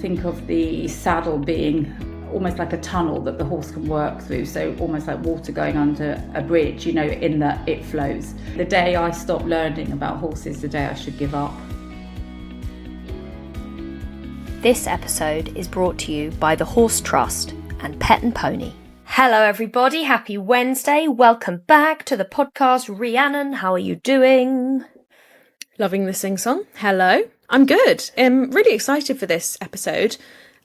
think of the saddle being almost like a tunnel that the horse can work through, so almost like water going under a bridge, you know, in that it flows. The day I stop learning about horses, the day I should give up. This episode is brought to you by the Horse Trust and Pet and Pony. Hello everybody, happy Wednesday, welcome back to the podcast. Rhiannon, how are you doing? Loving the sing-song. Hello, I'm good. I'm really excited for this episode.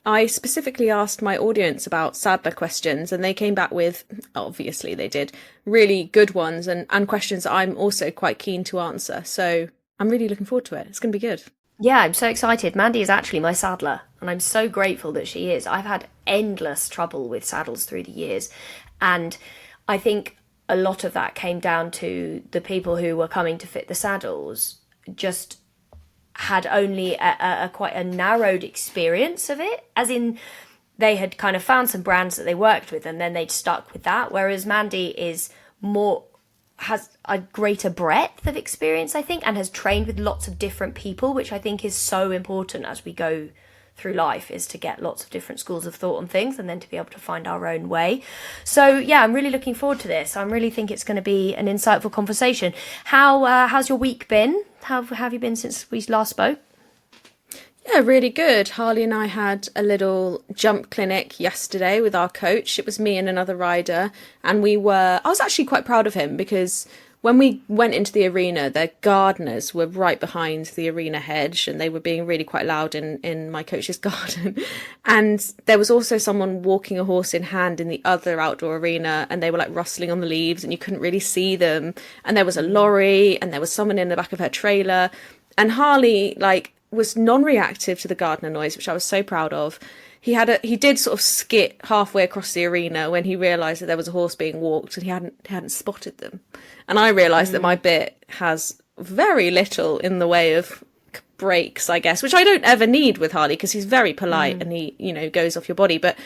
I specifically asked my audience about saddler questions and they came back with, obviously they did, really good ones and questions that I'm also quite keen to answer. So I'm really looking forward to it. It's going to be good. Yeah, I'm so excited. Mandy is actually my saddler and I'm so grateful that she is. I've had endless trouble with saddles through the years and I think a lot of that came down to the people who were coming to fit the saddles just had only a quite a narrowed experience of it, as in they had kind of found some brands that they worked with and then they'd stuck with that, whereas Mandy has a greater breadth of experience, I think, and has trained with lots of different people, which I think is so important as we go through life, is to get lots of different schools of thought on things and then to be able to find our own way. So yeah, I'm really looking forward to this. I really think it's going to be an insightful conversation. How's your week been? How have you been since we last spoke? Yeah, really good. Harley and I had a little jump clinic yesterday with our coach. It was me and another rider, and I was actually quite proud of him because when we went into the arena, the gardeners were right behind the arena hedge and they were being really quite loud in my coach's garden. And there was also someone walking a horse in hand in the other outdoor arena and they were like rustling on the leaves and you couldn't really see them. And there was a lorry and there was someone in the back of her trailer. And Harley was non-reactive to the gardener noise, which I was so proud of. He did sort of skit halfway across the arena when he realised that there was a horse being walked and he hadn't spotted them. And I realised that my bit has very little in the way of breaks, I guess, which I don't ever need with Harley because he's very polite and he, goes off your body. But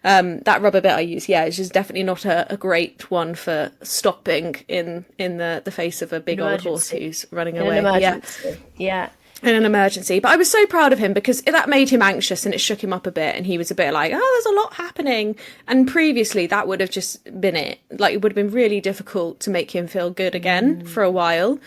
that rubber bit I use, it's just definitely not a great one for stopping in the face of a big old horse who's running away. Yeah. In an emergency. But I was so proud of him because that made him anxious and it shook him up a bit and he was a bit like, oh, there's a lot happening. And previously that would have just been it. Like, it would have been really difficult to make him feel good again for a while.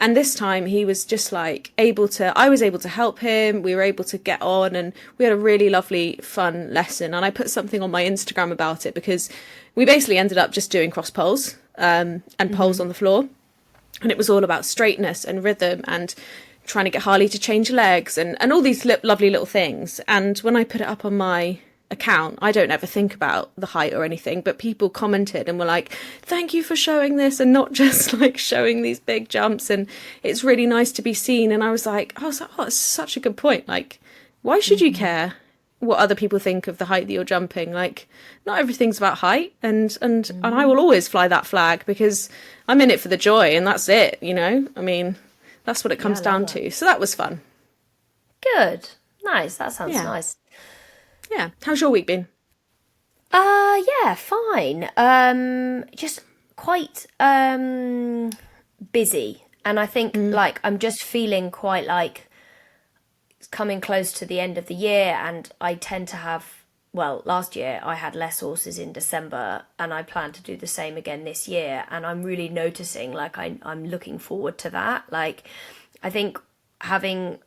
And this time he was just I was able to help him. We were able to get on and we had a really lovely, fun lesson. And I put something on my Instagram about it because we basically ended up just doing cross poles and poles on the floor. And it was all about straightness and rhythm and trying to get Harley to change legs and all these lovely little things. And when I put it up on my account, I don't ever think about the height or anything, but people commented and were like, thank you for showing this and not just showing these big jumps, and it's really nice to be seen. And I was like, oh, that's such a good point. Why should you care what other people think of the height that you're jumping? Not everything's about height, and I will always fly that flag because I'm in it for the joy and that's it, I mean, that's what it comes down to. So that was fun. Good. Nice. That sounds nice. Yeah. How's your week been? Yeah, fine. Just quite busy. And I think I'm just feeling quite it's coming close to the end of the year, and I tend to have, last year I had less horses in December and I plan to do the same again this year, and I'm really noticing I'm looking forward to that. I think having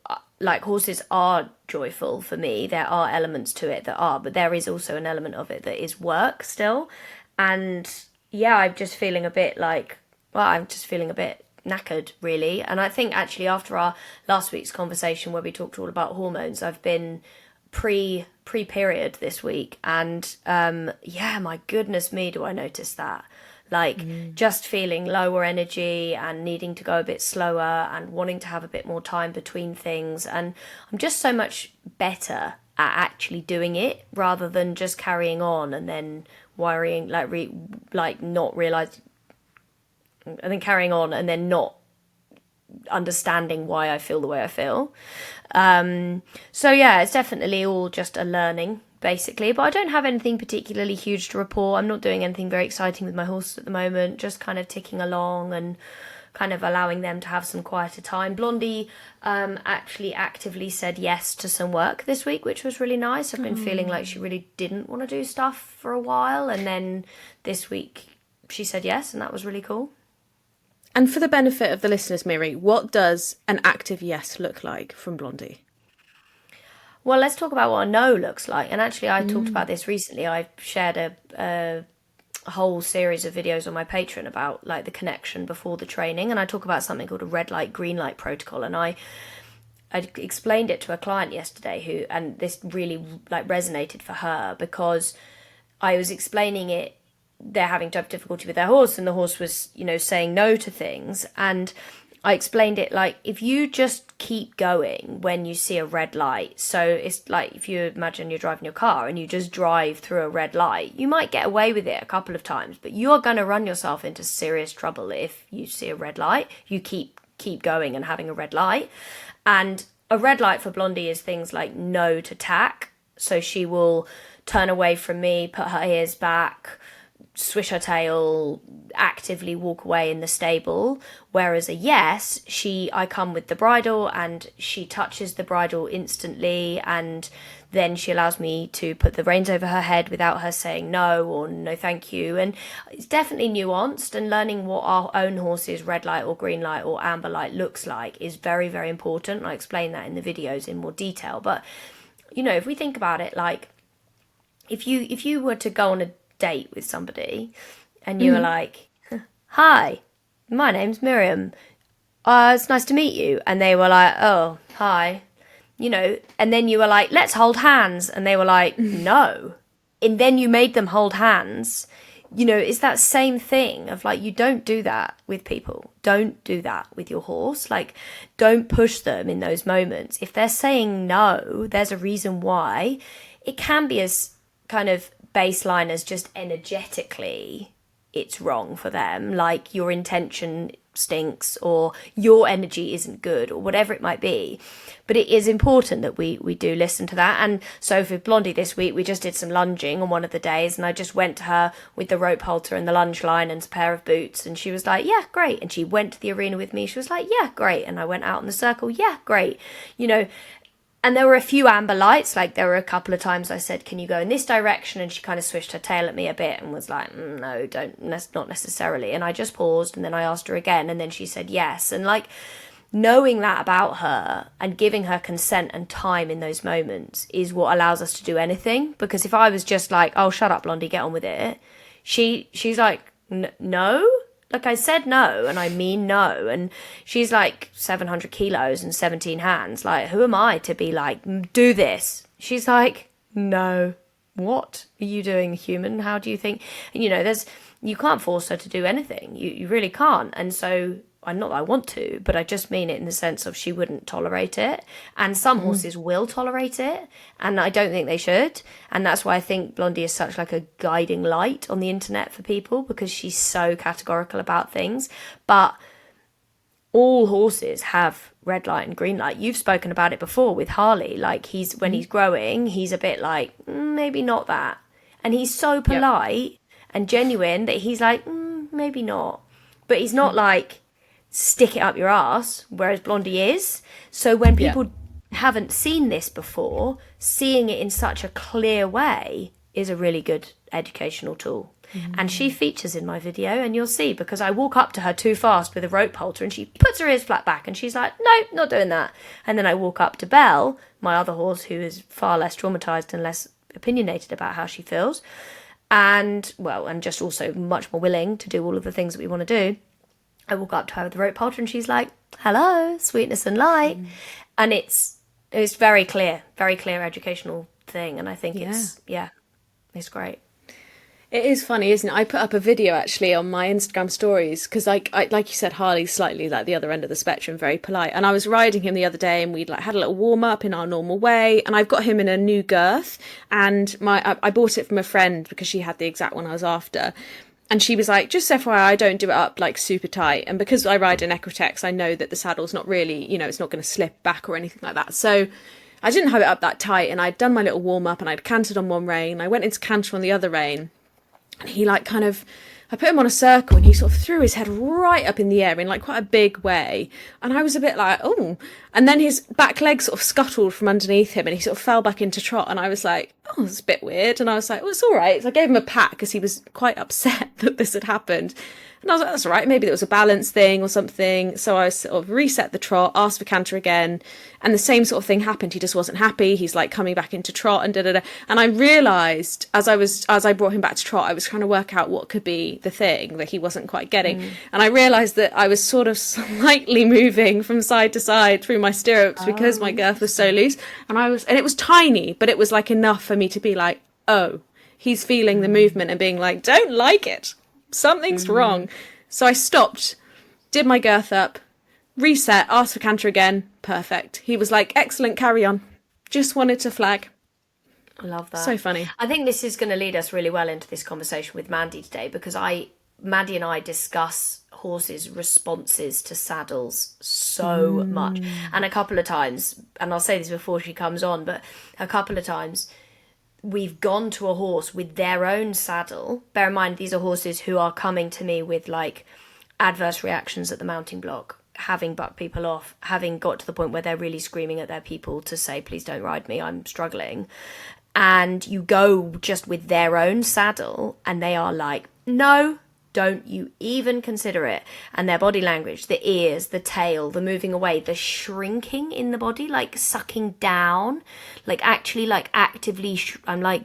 horses are joyful for me. There are elements to it but there is also an element of it that is work still. And I'm just feeling a bit knackered really. And I think actually after our last week's conversation where we talked all about hormones, I've been pre-period this week, and my goodness me, do I notice that just feeling lower energy and needing to go a bit slower and wanting to have a bit more time between things. And I'm just so much better at actually doing it rather than just carrying on and then worrying, not realize, and then carrying on and then not understanding why I feel the way I feel. It's definitely all just a learning basically, but I don't have anything particularly huge to report. I'm not doing anything very exciting with my horses at the moment, just kind of ticking along and kind of allowing them to have some quieter time. Blondie actually actively said yes to some work this week, which was really nice. I've been feeling like she really didn't want to do stuff for a while, and then this week she said yes, and that was really cool. And for the benefit of the listeners, Miri, what does an active yes look like from Blondie? Well, let's talk about what a no looks like. And actually, I talked about this recently. I shared a whole series of videos on my Patreon about like the connection before the training, and I talk about something called a red light, green light protocol. And I explained it to a client yesterday and this really like resonated for her, because I was explaining it. They're having to have difficulty with their horse, and the horse was, saying no to things. And I explained it like, if you just keep going when you see a red light, so it's like if you imagine you're driving your car and you just drive through a red light, you might get away with it a couple of times, but you're going to run yourself into serious trouble if you see a red light. You keep going and having a red light. And a red light for Blondie is things like no to tack. So she will turn away from me, put her ears back, swish her tail, actively walk away in the stable. Whereas a yes, I come with the bridle and she touches the bridle instantly, and then she allows me to put the reins over her head without her saying no or no thank you. And it's definitely nuanced, and learning what our own horse's red light or green light or amber light looks like is very, very important. I explain that in the videos in more detail. But if we think about it, like if you were to go on a date with somebody and you were like, hi, my name's Miriam, it's nice to meet you, and they were like, oh, hi, and then you were like, let's hold hands, and they were like, no, and then you made them hold hands. It's that same thing of like, you don't do that with people, don't do that with your horse, like don't push them in those moments. If they're saying no, there's a reason why. It can be as kind of baseline as just energetically it's wrong for them, like your intention stinks or your energy isn't good or whatever it might be. But it is important that we do listen to that. And so for Blondie this week, we just did some lunging on one of the days, and I just went to her with the rope halter and the lunge line and a pair of boots, and she was like, yeah, great. And she went to the arena with me, she was like, yeah, great. And I went out in the circle, yeah, great. And there were a few amber lights, like there were a couple of times I said, can you go in this direction? And she kind of swished her tail at me a bit and was like, no, not necessarily. And I just paused, and then I asked her again, and then she said yes. And like knowing that about her and giving her consent and time in those moments is what allows us to do anything. Because if I was just like, oh, shut up, Blondie, get on with it, she's like, no? Like I said no, and I mean no. And she's like 700 kilos and 17 hands. Like, who am I to be like, do this? She's like, no. What are you doing, human? How do you think? And, you can't force her to do anything. You really can't. And so, not that I want to, but I just mean it in the sense of she wouldn't tolerate it. And some horses will tolerate it, and I don't think they should. And that's why I think Blondie is such like a guiding light on the internet for people, because she's so categorical about things. But all horses have red light and green light. You've spoken about it before with Harley. Like when he's growing, he's a bit like, maybe not that. And he's so polite and genuine that he's like, maybe not. But he's not like, stick it up your ass, whereas Blondie is. So when people haven't seen this before, seeing it in such a clear way is a really good educational tool. And she features in my video, and you'll see, because I walk up to her too fast with a rope halter and she puts her ears flat back and she's like, no, not doing that. And then I walk up to Belle, my other horse, who is far less traumatized and less opinionated about how she feels, and just also much more willing to do all of the things that we want to do. I walk up to her with the rope halter and she's like, hello, sweetness and light. And it's very clear educational thing. And I think it's great. It is funny, isn't it? I put up a video actually on my Instagram stories because, like you said, Harley's slightly like the other end of the spectrum, very polite. And I was riding him the other day, and we'd like had a little warm up in our normal way. And I've got him in a new girth, and I bought it from a friend because she had the exact one I was after. And she was like, just FYI, I don't do it up like super tight. And because I ride an Equitex, I know that the saddle's not really, it's not going to slip back or anything like that. So I didn't have it up that tight, and I'd done my little warm up, and I'd cantered on one rein. I went into canter on the other rein. And he like kind of, I put him on a circle and he sort of threw his head right up in the air in like quite a big way. And I was a bit like, oh. And then his back leg sort of scuttled from underneath him and he sort of fell back into trot. And I was like, oh, it's a bit weird. And I was like, well, it's all right. So I gave him a pat because he was quite upset that this had happened. And I was like, that's all right. Maybe there was a balance thing or something. So I sort of reset the trot, asked for canter again. And the same sort of thing happened. He just wasn't happy. He's like coming back into trot and da-da-da. And I realised as I brought him back to trot, I was trying to work out what could be the thing that he wasn't quite getting. And I realised that I was sort of slightly moving from side to side through my stirrups because my girth was so loose. And it was tiny, but it was like enough for me to be like, oh, he's feeling the movement and being like, don't like it. Something's wrong. So I stopped, did my girth up, reset, asked for canter again. Perfect. He was like, excellent, carry on. Just wanted to flag. I love that. So funny. I think this is going to lead us really well into this conversation with Mandy today, because Mandy and I discuss horses' responses to saddles so much. And a couple of times, and I'll say this before she comes on, but a couple of times we've gone to a horse with their own saddle. Bear in mind, these are horses who are coming to me with like adverse reactions at the mounting block, having bucked people off, having got to the point where they're really screaming at their people to say, please don't ride me, I'm struggling. And you go just with their own saddle and they are like, no, don't you even consider it. And their body language, the ears, the tail, the moving away, the shrinking in the body, like sucking down, like actually like actively, I'm like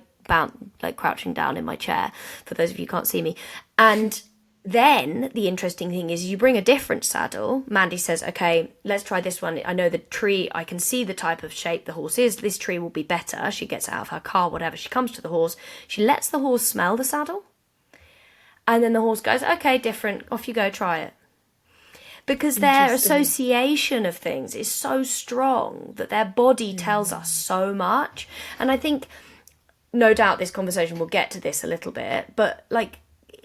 crouching down in my chair, for those of you who can't see me. And then the interesting thing is you bring a different saddle. Mandy says, okay, let's try this one. I know the tree, I can see the type of shape the horse is. This tree will be better. She gets out of her car, whatever. She comes to the horse. She lets the horse smell the saddle. And then the horse goes, okay, different. Off you go, try it. Because their association of things is so strong that their body tells us so much. And I think, no doubt this conversation will get to this a little bit, but like,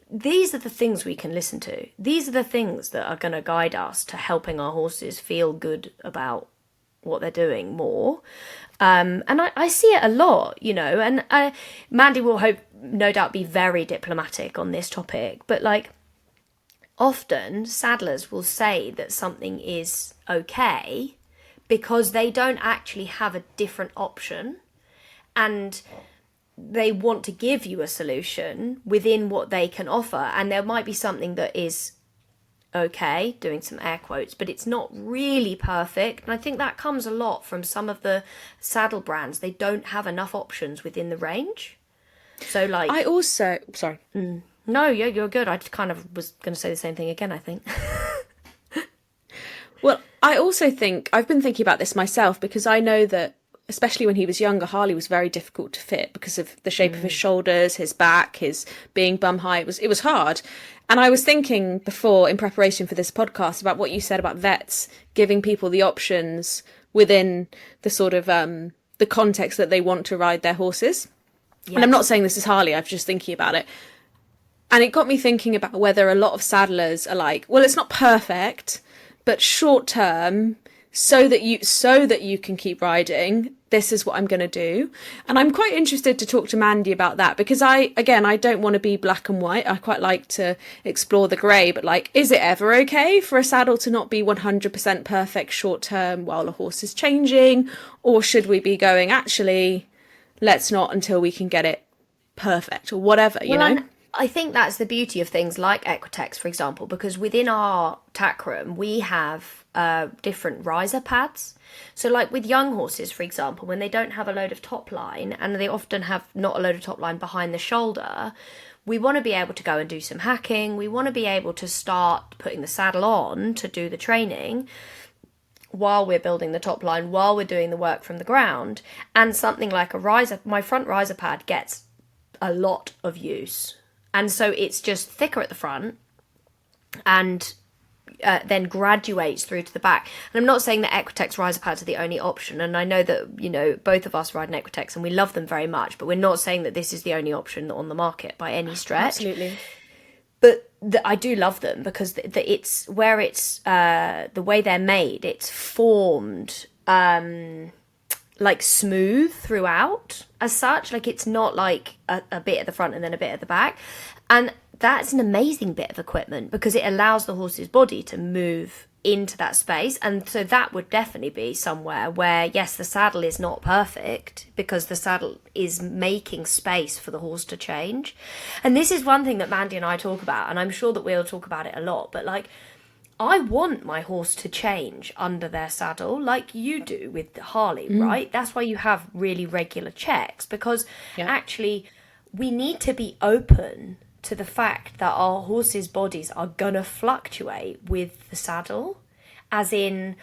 these are the things we can listen to. These are the things that are going to guide us to helping our horses feel good about what they're doing more. And I see it a lot, you know, and Mandy will no doubt be very diplomatic on this topic, but like often saddlers will say that something is okay because they don't actually have a different option, and they want to give you a solution within what they can offer. And there might be something that is okay, doing some air quotes, but it's not really perfect. And I think that comes a lot from some of the saddle brands. They don't have enough options within the range. So like, I also, sorry. No, yeah, you're good. I kind of was going to say the same thing again, I think. Well, I also think, I've been thinking about this myself, because I know that especially when he was younger, Harley was very difficult to fit because of the shape of his shoulders, his back, his being bum high. It was hard. And I was thinking before, in preparation for this podcast, about what you said about vets giving people the options within the sort of the context that they want to ride their horses. Yes. And I'm not saying this is Harley, I'm just thinking about it. And it got me thinking about whether a lot of saddlers are like, well, it's not perfect, but short term, so that you can keep riding, this is what I'm going to do. And I'm quite interested to talk to Mandy about that, because I don't want to be black and white. I quite like to explore the grey, but like, is it ever okay for a saddle to not be 100% perfect short term while a horse is changing? Or should we be going, actually, let's not until we can get it perfect or whatever, you know? I think that's the beauty of things like Equitex, for example, because within our tack room, we have different riser pads. So like with young horses, for example, when they don't have a load of top line, and they often have not a load of top line behind the shoulder, we want to be able to go and do some hacking. We want to be able to start putting the saddle on to do the training while we're building the top line, while we're doing the work from the ground. And something like a riser, my front riser pad gets a lot of use. And so it's just thicker at the front and then graduates through to the back. And I'm not saying that Equitex riser pads are the only option. And I know that, you know, both of us ride an Equitex and we love them very much. But we're not saying that this is the only option on the market by any stretch. Absolutely. But I do love them because it's where it's the way they're made. It's formed like smooth throughout as such. Like it's not like a bit at the front and then a bit at the back. And that's an amazing bit of equipment because it allows the horse's body to move into that space. And so that would definitely be somewhere where, yes, the saddle is not perfect because the saddle is making space for the horse to change. And this is one thing that Mandy and I talk about, and I'm sure that we'll talk about it a lot, but like, I want my horse to change under their saddle like you do with Harley, right? That's why you have really regular checks, because actually we need to be open to the fact that our horses' bodies are going to fluctuate with the saddle, as in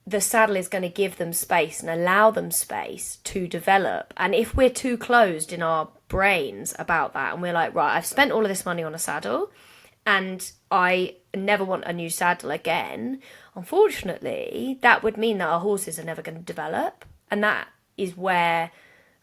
the saddle is going to give them space and allow them space to develop. And if we're too closed in our brains about that and we're like, right, I've spent all of this money on a saddle and I never want a new saddle again, unfortunately, that would mean that our horses are never going to develop. And that is where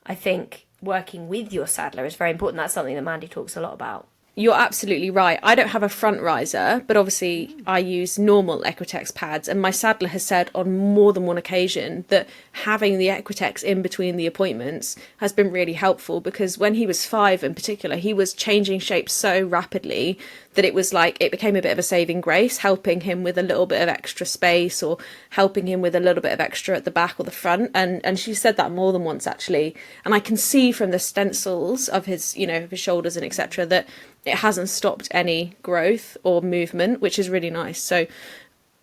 I think working with your saddler is very important. That's something that Mandy talks a lot about. You're absolutely right. I don't have a front riser, but obviously I use normal Equitex pads, and my saddler has said on more than one occasion that having the Equitex in between the appointments has been really helpful, because when he was 5 in particular, he was changing shape so rapidly that it was like it became a bit of a saving grace, helping him with a little bit of extra space or helping him with a little bit of extra at the back or the front. And she said that more than once, actually. And I can see from the stencils of his, of his shoulders and etc. that it hasn't stopped any growth or movement, which is really nice. So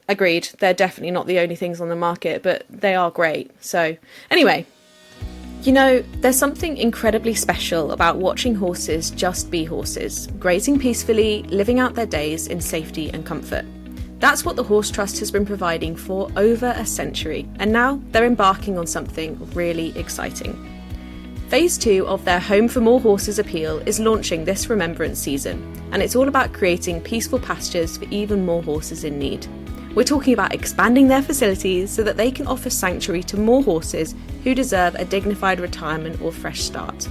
agreed, they're definitely not the only things on the market, but they are great. So anyway, there's something incredibly special about watching horses just be horses, grazing peacefully, living out their days in safety and comfort. That's what the Horse Trust has been providing for over a century, and now they're embarking on something really exciting. Phase 2 of their Home for More Horses appeal is launching this remembrance season, and it's all about creating peaceful pastures for even more horses in need. We're talking about expanding their facilities so that they can offer sanctuary to more horses who deserve a dignified retirement or fresh start.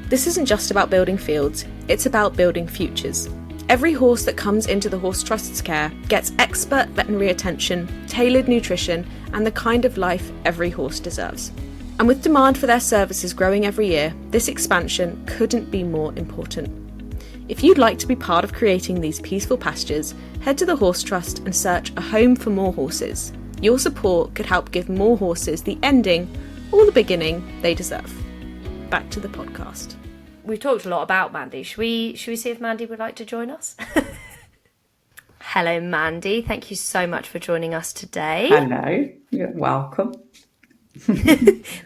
This isn't just about building fields, it's about building futures. Every horse that comes into the Horse Trust's care gets expert veterinary attention, tailored nutrition, and the kind of life every horse deserves. And with demand for their services growing every year, this expansion couldn't be more important. If you'd like to be part of creating these peaceful pastures, head to the Horse Trust and search a home for more horses. Your support could help give more horses the ending or the beginning they deserve. Back to the podcast. We've talked a lot about Mandy. Should we see if Mandy would like to join us? Hello, Mandy. Thank you so much for joining us today. Hello. You're welcome.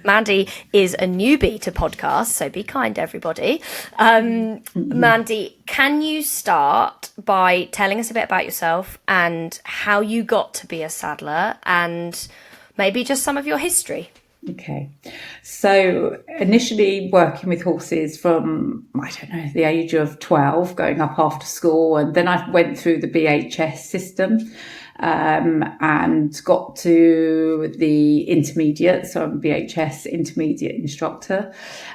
Mandy is a newbie to podcasts, so be kind, everybody. Mandy, can you start by telling us a bit about yourself and how you got to be a saddler and maybe just some of your history? Okay. So initially working with horses from, the age of 12, going up after school. And then I went through the BHS system. And got to the intermediate, so I'm a BHS intermediate instructor.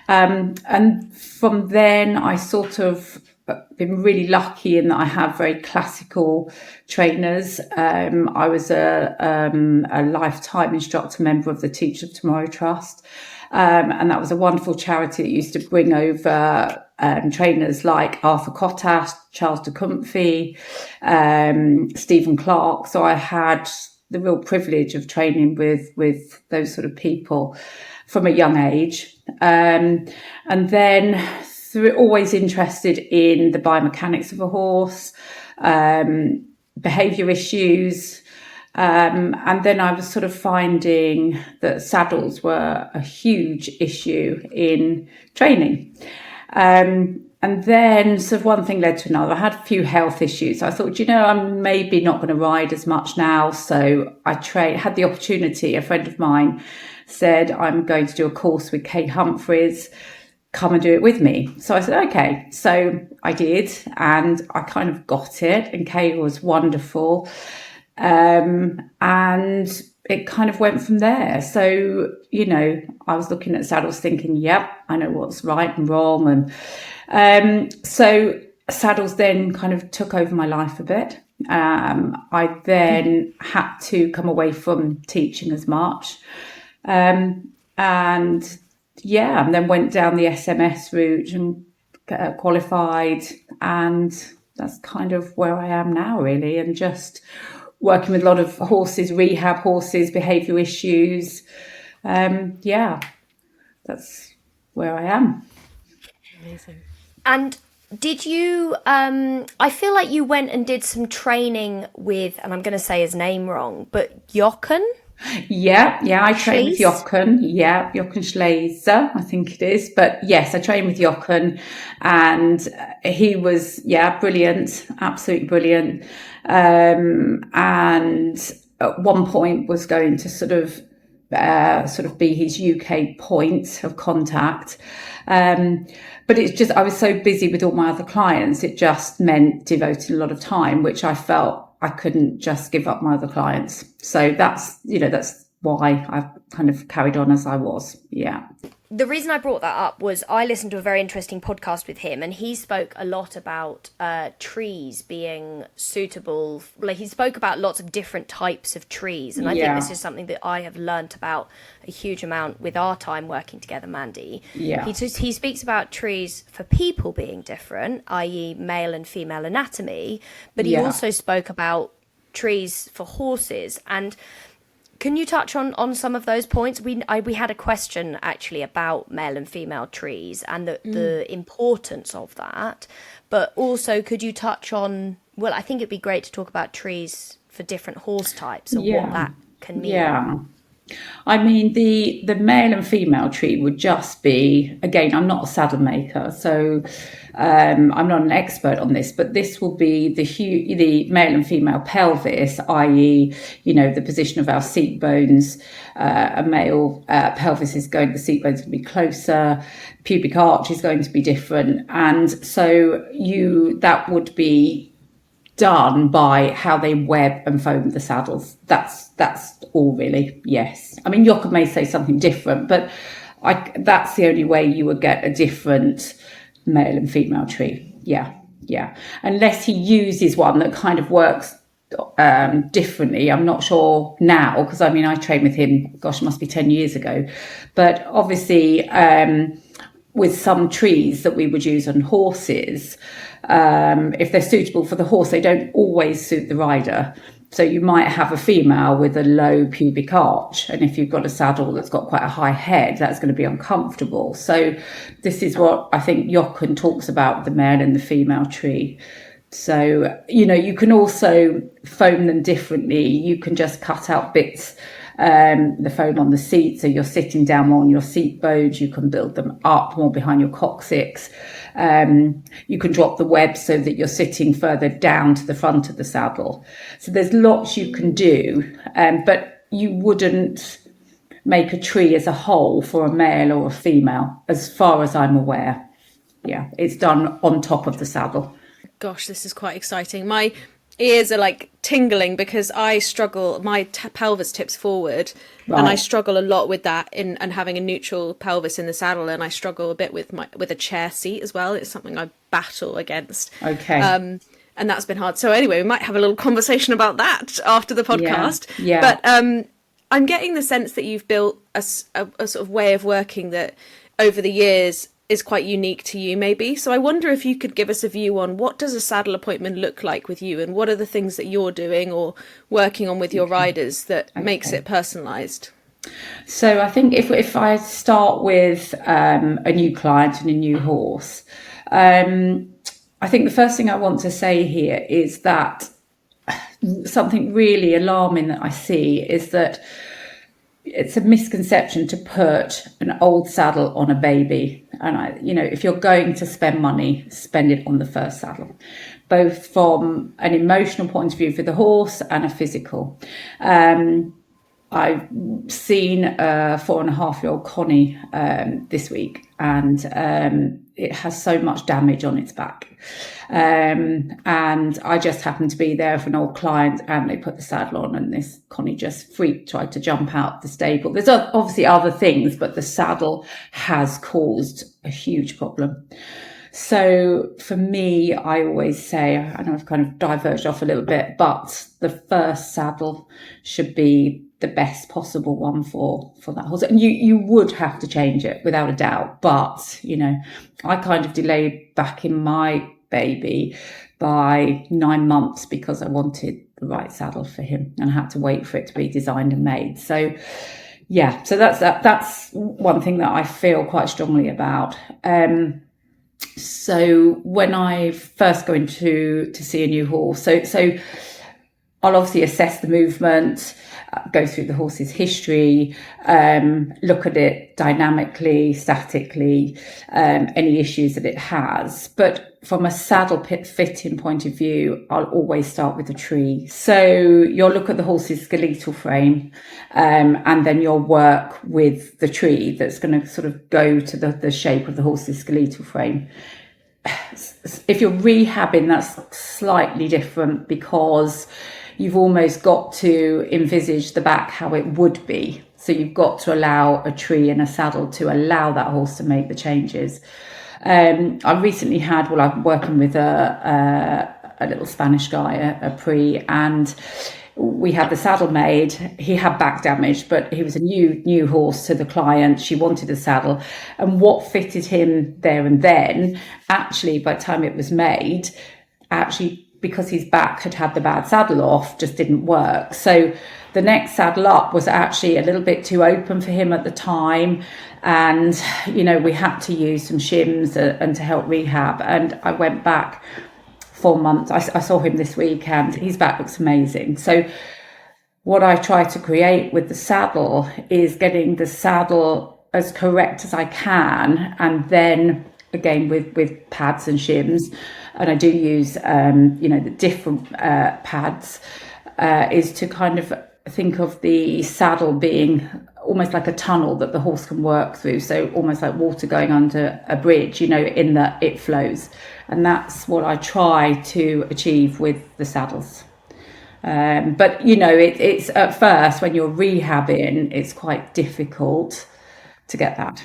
And from then I sort of been really lucky in that I have very classical trainers. I was a lifetime instructor member of the Teacher of Tomorrow Trust. And that was a wonderful charity that used to bring over trainers like Arthur Cottas, Charles de Comfy, Stephen Clark. So I had the real privilege of training with those sort of people from a young age. And then always interested in the biomechanics of a horse, behaviour issues. And then I was sort of finding that saddles were a huge issue in training. And then sort of one thing led to another. I had a few health issues. I thought, I'm maybe not going to ride as much now. So I had the opportunity. A friend of mine said, I'm going to do a course with Kay Humphreys. Come and do it with me. So I said, okay. So I did, and I kind of got it. And Kay was wonderful. And it kind of went from there. So, I was looking at saddles thinking, yep, I know what's right and wrong. And so saddles then kind of took over my life a bit. I then had to come away from teaching as much. And then went down the SMS route and qualified, and that's kind of where I am now, really, and just working with a lot of horses, rehab horses, behavioural issues. That's where I am. Amazing. And did you, I feel like you went and did some training with, and I'm going to say his name wrong, but Jochen? Yeah, I train with Jochen. Yeah, Jochen Schleiser, I think it is. But yes, I trained with Jochen, and he was, brilliant, absolutely brilliant. And at one point was going to sort of be his UK point of contact. But it's just, I was so busy with all my other clients, it just meant devoting a lot of time, which I felt I couldn't just give up my other clients. So that's why I've kind of carried on as I was. Yeah. The reason I brought that up was I listened to a very interesting podcast with him, and he spoke a lot about trees being suitable. Like, he spoke about lots of different types of trees, and I think this is something that I have learnt about a huge amount with our time working together, Mandy. Yeah. He speaks about trees for people being different, i.e. male and female anatomy, but he also spoke about trees for horses. And can you touch on some of those points? We had a question actually about male and female trees and the importance of that. But also, could you touch on, well, I think it'd be great to talk about trees for different horse types and what that can mean. Yeah. I mean, the male and female tree would just be, again, I'm not a saddle maker, so I'm not an expert on this, but this will be the male and female pelvis, i.e., the position of our seat bones. A male pelvis is going, the seat bones will be closer, pubic arch is going to be different. And so that would be done by how they web and foam the saddles. That's all, really. Yes. I mean, Jochen may say something different, but that's the only way you would get a different male and female tree. Yeah. Unless he uses one that kind of works differently. I'm not sure now, because I mean, I trained with him, gosh, it must be 10 years ago. But obviously, with some trees that we would use on horses, if they're suitable for the horse, they don't always suit the rider. So you might have a female with a low pubic arch, and if you've got a saddle that's got quite a high head, that's going to be uncomfortable. So this is what I think Jochen talks about, the male and the female tree. So, you can also foam them differently. You can just cut out bits, the foam on the seat, so you're sitting down more on your seat bones. You can build them up more behind your coccyx. You can drop the web so that you're sitting further down to the front of the saddle. So there's lots you can do, but you wouldn't make a tree as a whole for a male or a female, as far as I'm aware. Yeah, it's done on top of the saddle. Gosh, this is quite exciting. My ears are like tingling because I struggle, my pelvis tips forward, right, and I struggle a lot with that and having a neutral pelvis in the saddle, and I struggle a bit with a chair seat as well. It's something I battle against. Okay. And that's been hard. So anyway, we might have a little conversation about that after the podcast. Yeah. But I'm getting the sense that you've built a sort of way of working that over the years is quite unique to you, maybe. So I wonder if you could give us a view on what does a saddle appointment look like with you, and what are the things that you're doing or working on with your riders that makes it personalised? So I think if I start with a new client and a new horse, I think the first thing I want to say here is that something really alarming that I see is that it's a misconception to put an old saddle on a baby. And if you're going to spend money, spend it on the first saddle, both from an emotional point of view for the horse and a physical. I've seen a 4.5-year-old Connie this week, and it has so much damage on its back. And I just happened to be there for an old client, and they put the saddle on, and this Connie just freaked, tried to jump out the stable. There's obviously other things, but the saddle has caused a huge problem. So for me, I always say, I know I've kind of diverged off a little bit, but the first saddle should be the best possible one for that horse. And you would have to change it without a doubt. But, I kind of delay back in my baby by 9 months because I wanted the right saddle for him and I had to wait for it to be designed and made. So yeah, so that's one thing that I feel quite strongly about. So when I first go in to see a new horse, so I'll obviously assess the movement, go through the horse's history, look at it dynamically, statically, any issues that it has. But from a saddle fitting point of view, I'll always start with the tree. So you'll look at the horse's skeletal frame, and then you'll work with the tree that's going to sort of go to the shape of the horse's skeletal frame. If you're rehabbing, that's slightly different because you've almost got to envisage the back how it would be. So you've got to allow a tree and a saddle to allow that horse to make the changes. I recently had, I'm working with a little Spanish guy, a Pre, and we had the saddle made. He had back damage, but he was a new horse to the client. She wanted a saddle, and what fitted him there and then, actually, by the time it was made, actually, because his back had the bad saddle off, just didn't work. So the next saddle up was actually a little bit too open for him at the time. And, we had to use some shims and to help rehab. And I went back 4 months. I saw him this week and his back looks amazing. So what I try to create with the saddle is getting the saddle as correct as I can. And then again, with pads and shims, and I do use, the different pads, is to kind of think of the saddle being almost like a tunnel that the horse can work through. So almost like water going under a bridge, in that it flows. And that's what I try to achieve with the saddles. But, it's at first when you're rehabbing, it's quite difficult to get that.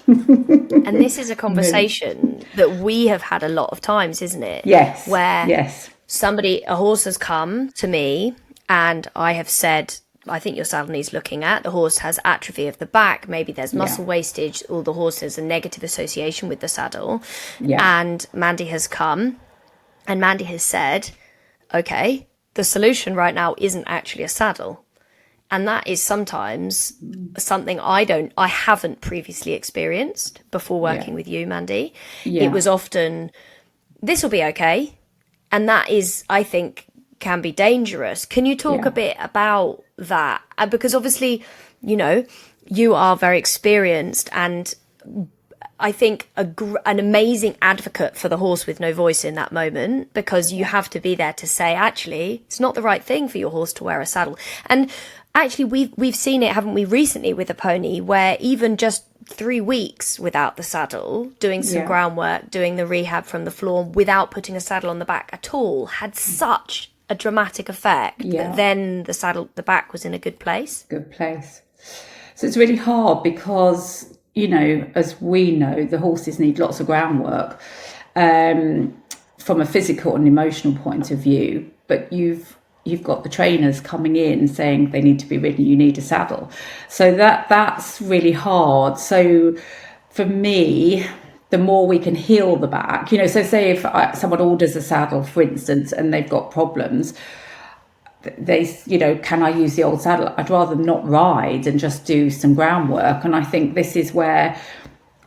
And this is a conversation that we have had a lot of times, isn't it? Yes. Where yes. a horse has come to me and I have said, I think your saddle needs looking at. The horse has atrophy of the back. Maybe there's muscle wastage, or the horse has a negative association with the saddle. Yeah. And Mandy has come and Mandy has said, okay, the solution right now isn't actually a saddle. And that is sometimes something I haven't previously experienced before working with you, Mandy. Yeah. It was often, this will be okay. And that is, I think, can be dangerous. Can you talk a bit about that? Because obviously, you are very experienced and I think an amazing advocate for the horse with no voice in that moment, because you have to be there to say, actually, it's not the right thing for your horse to wear a saddle. And actually, we've seen it, haven't we, recently with a pony, where even just 3 weeks without the saddle, doing some groundwork, doing the rehab from the floor without putting a saddle on the back at all, had such a dramatic effect. But then the back was in a good place. Good place. So it's really hard because, as we know, the horses need lots of groundwork from a physical and emotional point of view. But you've got the trainers coming in saying they need to be ridden, you need a saddle. So that's really hard. So for me, the more we can heal the back, so say if someone orders a saddle, for instance, and they've got problems, they, can I use the old saddle? I'd rather not ride and just do some groundwork. And I think this is where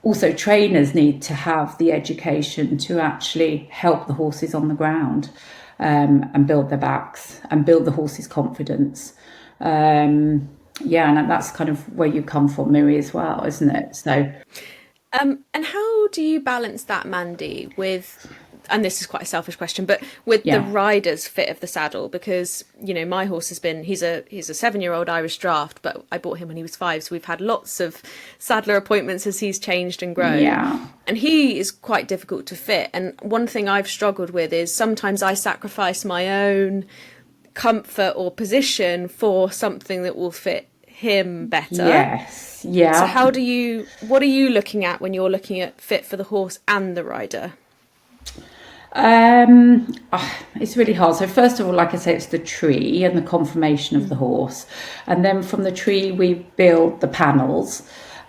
also trainers need to have the education to actually help the horses on the ground. And build their backs and build the horse's confidence. And that's kind of where you come from, Miri, as well, isn't it? So, and how do you balance that, Mandy, with, and this is quite a selfish question, but with the rider's fit of the saddle? Because, my horse he's a 7-year-old Irish draft, but I bought him when he was 5. So we've had lots of saddler appointments as he's changed and grown. Yeah. And he is quite difficult to fit. And one thing I've struggled with is sometimes I sacrifice my own comfort or position for something that will fit him better. Yes. Yeah. So what are you looking at when you're looking at fit for the horse and the rider? It's really hard. So first of all, like I say, it's the tree and the conformation of the horse, and then from the tree we build the panels.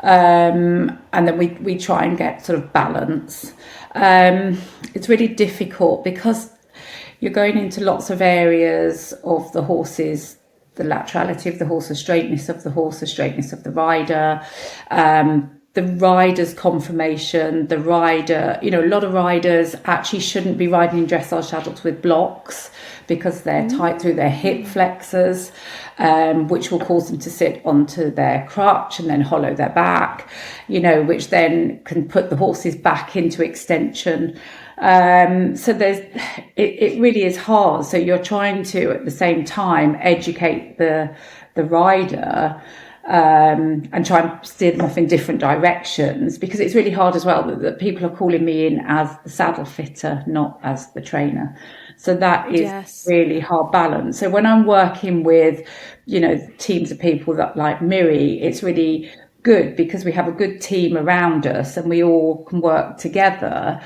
and then we try and get sort of balance. It's really difficult because you're going into lots of areas of the horses, the laterality of the horse, the straightness of the horse, the straightness of the rider, the rider's conformation, the rider, a lot of riders actually shouldn't be riding in dressage saddles with blocks because they're tight through their hip flexors, which will cause them to sit onto their crutch and then hollow their back, which then can put the horses back into extension. So it really is hard. So you're trying to, at the same time, educate the rider, and try and steer them off in different directions, because it's really hard as well that people are calling me in as the saddle fitter, not as the trainer. So that is really hard balance. So when I'm working with, teams of people that like Miri, it's really good because we have a good team around us and we all can work together.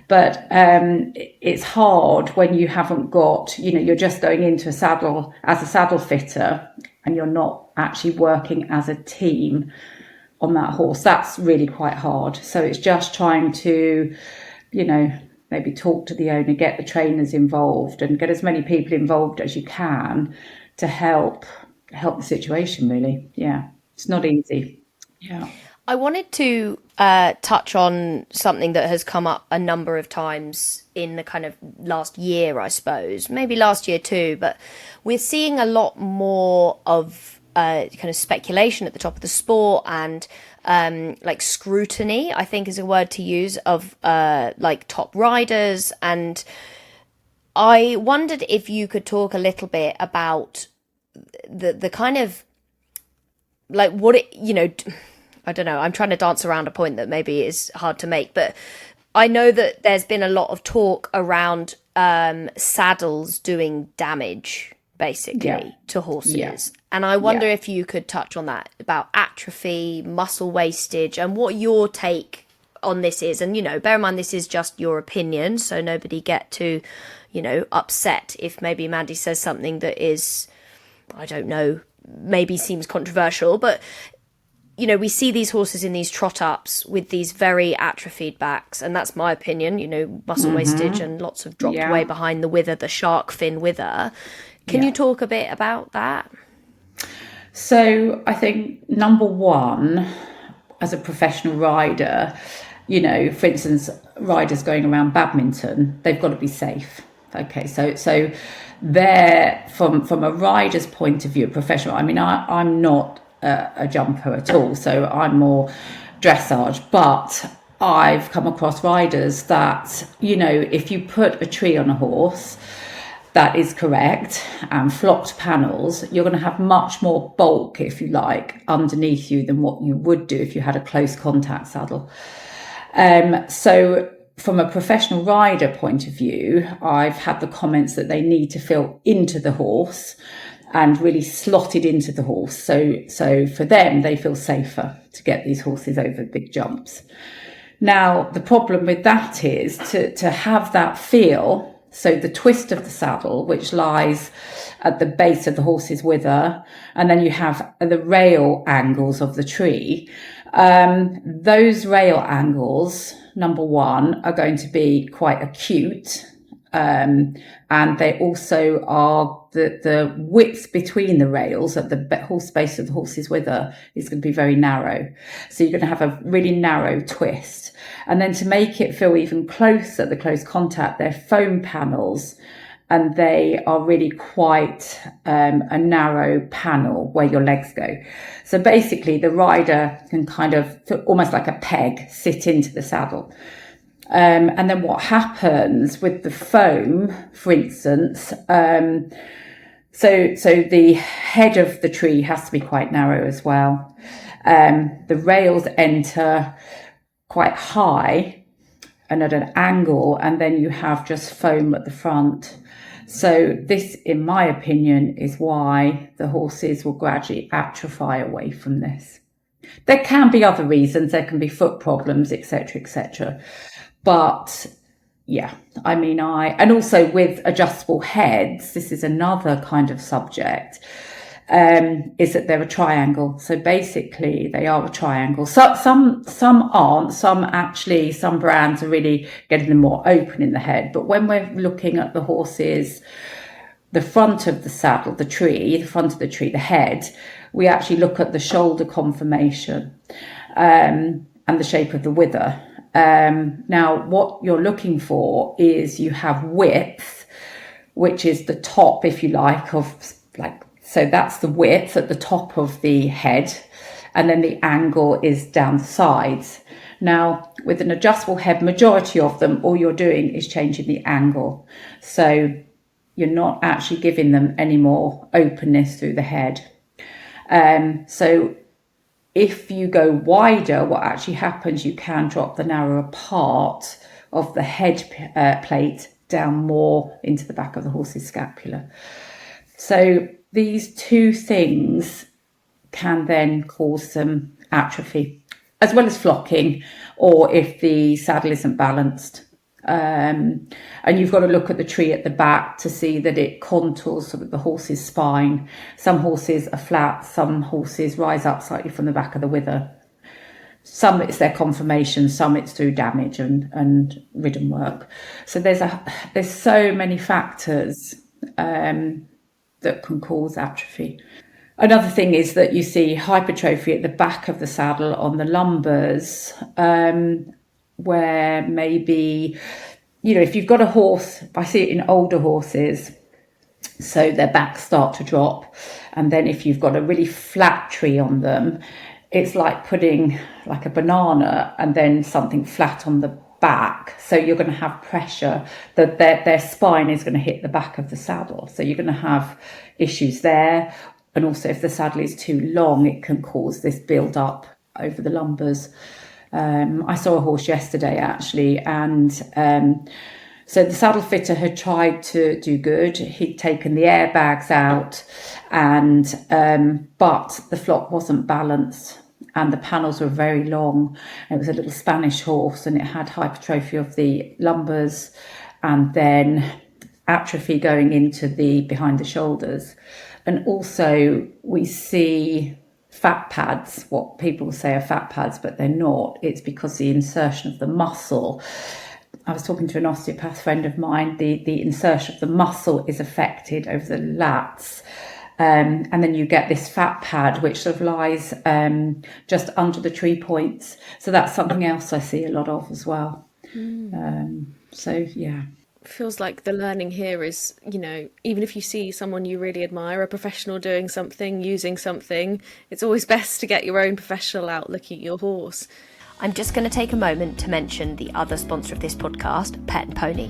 But it's hard when you haven't got, you're just going into a saddle as a saddle fitter and you're not actually working as a team on that horse. That's really quite hard. So it's just trying to, maybe talk to the owner, get the trainers involved and get as many people involved as you can to help the situation, really. Yeah, it's not easy. Yeah. I wanted to touch on something that has come up a number of times in the kind of last year, I suppose, maybe last year too, but we're seeing a lot more of kind of speculation at the top of the sport and like scrutiny, I think is a word to use, of like top riders. And I wondered if you could talk a little bit about the kind of like what it, I don't know, I'm trying to dance around a point that maybe is hard to make, but I know that there's been a lot of talk around saddles doing damage, basically, to horses. Yeah. And I wonder if you could touch on that, about atrophy, muscle wastage, and what your take on this is. And, bear in mind, this is just your opinion, so nobody get too, upset if maybe Mandy says something that is, I don't know, maybe seems controversial, but we see these horses in these trot ups with these very atrophied backs, and that's my opinion, muscle wastage and lots of dropped way behind the wither, the shark fin wither. Can you talk a bit about that? So I think number one, as a professional rider, for instance, riders going around badminton, they've got to be safe. Okay, so they're from a rider's point of view, professional. I mean, I'm not a jumper at all, so I'm more dressage, but I've come across riders that if you put a tree on a horse that is correct and flocked panels, you're going to have much more bulk, if you like, underneath you than what you would do if you had a close contact saddle. So from a professional rider point of view, I've had the comments that they need to feel into the horse and really slotted into the horse. So for them, they feel safer to get these horses over big jumps. Now, the problem with that is to have that feel, so the twist of the saddle, which lies at the base of the horse's wither, and then you have the rail angles of the tree. Those rail angles, number one, are going to be quite acute. And they also are the width between the rails at the horse base of the horse's wither is going to be very narrow. So you're going to have a really narrow twist. And then to make it feel even closer, the close contact, they're foam panels, and they are really quite a narrow panel where your legs go. So basically the rider can kind of, almost like a peg, sit into the saddle. And then what happens with the foam, for instance, so the head of the tree has to be quite narrow as well. The rails enter quite high and at an angle, and then you have just foam at the front. So this, in my opinion, is why the horses will gradually atrophy away from this. There can be other reasons. There can be foot problems, etc., etc. But yeah, I mean, and also with adjustable heads, this is another kind of subject. is that they're a triangle. So basically they are a triangle. So some aren't, some brands are really getting them more open in the head. But when we're looking at the horses, the front of the saddle, the front of the tree, the head, we actually look at the shoulder conformation and the shape of the wither. Now, what you're looking for is you have width, which is the top, if you like, so that's the width at the top of the head, and then the angle is down the sides. Now, with an adjustable head, majority of them, all you're doing is changing the angle. So you're not actually giving them any more openness through the head. So if you go wider, what actually happens, you can drop the narrower part of the head plate down more into the back of the horse's scapula. So these two things can then cause some atrophy, as well as flocking, or if the saddle isn't balanced. And you've got to look at the tree at the back to see that it contours sort of the horse's spine. Some horses are flat, some horses rise up slightly from the back of the wither. Some it's their conformation, some it's through damage and ridden work. So there's so many factors that can cause atrophy. Another thing is that you see hypertrophy at the back of the saddle on the lumbers, where maybe, if you've got a horse, I see it in older horses, so their backs start to drop. And then if you've got a really flat tree on them, it's like putting like a banana and then something flat on the back. So you're going to have pressure that their spine is going to hit the back of the saddle. So you're going to have issues there. And also if the saddle is too long, it can cause this build up over the lumbers. I saw a horse yesterday actually, and so the saddle fitter had tried to do good. He'd taken the airbags out, and but the flock wasn't balanced and the panels were very long. It was a little Spanish horse and it had hypertrophy of the lumbers and then atrophy going into the behind the shoulders. And also we see fat pads, what people say are fat pads, but they're not. It's because the insertion of the muscle. I was talking to an osteopath friend of mine, the insertion of the muscle is affected over the lats. And then you get this fat pad, which sort of lies just under the tree points. So that's something else I see a lot of as well. So, yeah. Feels like the learning here is, even if you see someone you really admire, a professional doing something, using something, it's always best to get your own professional out looking at your horse. I'm just going to take a moment to mention the other sponsor of this podcast, Pet and Pony.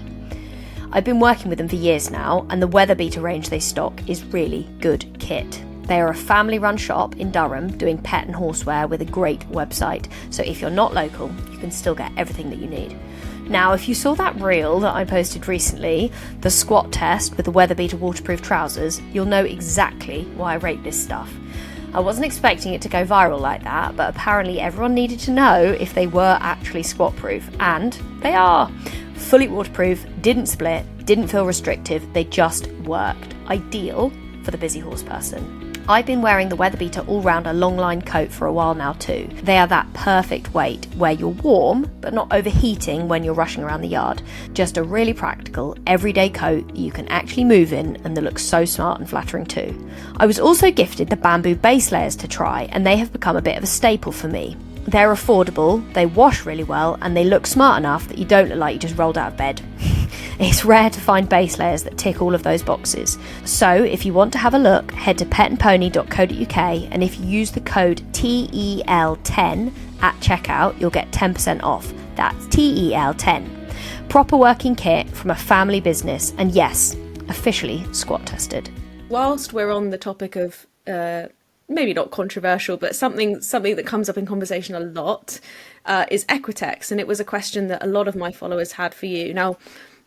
I've been working with them for years now, and the Weather Beater range they stock is really good kit. They are a family-run shop in Durham doing pet and horseware with a great website, so if you're not local, you can still get everything that you need. Now, if you saw that reel that I posted recently, the squat test with the Weather Beater waterproof trousers, you'll know exactly why I rate this stuff. I wasn't expecting it to go viral like that, but apparently everyone needed to know if they were actually squat-proof, and they are. Fully waterproof, didn't split, didn't feel restrictive, they just worked. Ideal for the busy horse person. I've been wearing the Weather Beater all-rounder long line coat for a while now too. They are that perfect weight where you're warm but not overheating when you're rushing around the yard. Just a really practical, everyday coat you can actually move in and that looks so smart and flattering too. I was also gifted the bamboo base layers to try, and they have become a bit of a staple for me. They're affordable, they wash really well, and they look smart enough that you don't look like you just rolled out of bed. It's rare to find base layers that tick all of those boxes. So if you want to have a look, head to petandpony.co.uk, and if you use the code TEL10 at checkout, you'll get 10% off. That's TEL10. Proper working kit from a family business, and yes, officially squat tested. Whilst we're on the topic of maybe not controversial, but something that comes up in conversation a lot is Equitex, and it was a question that a lot of my followers had for you. Now,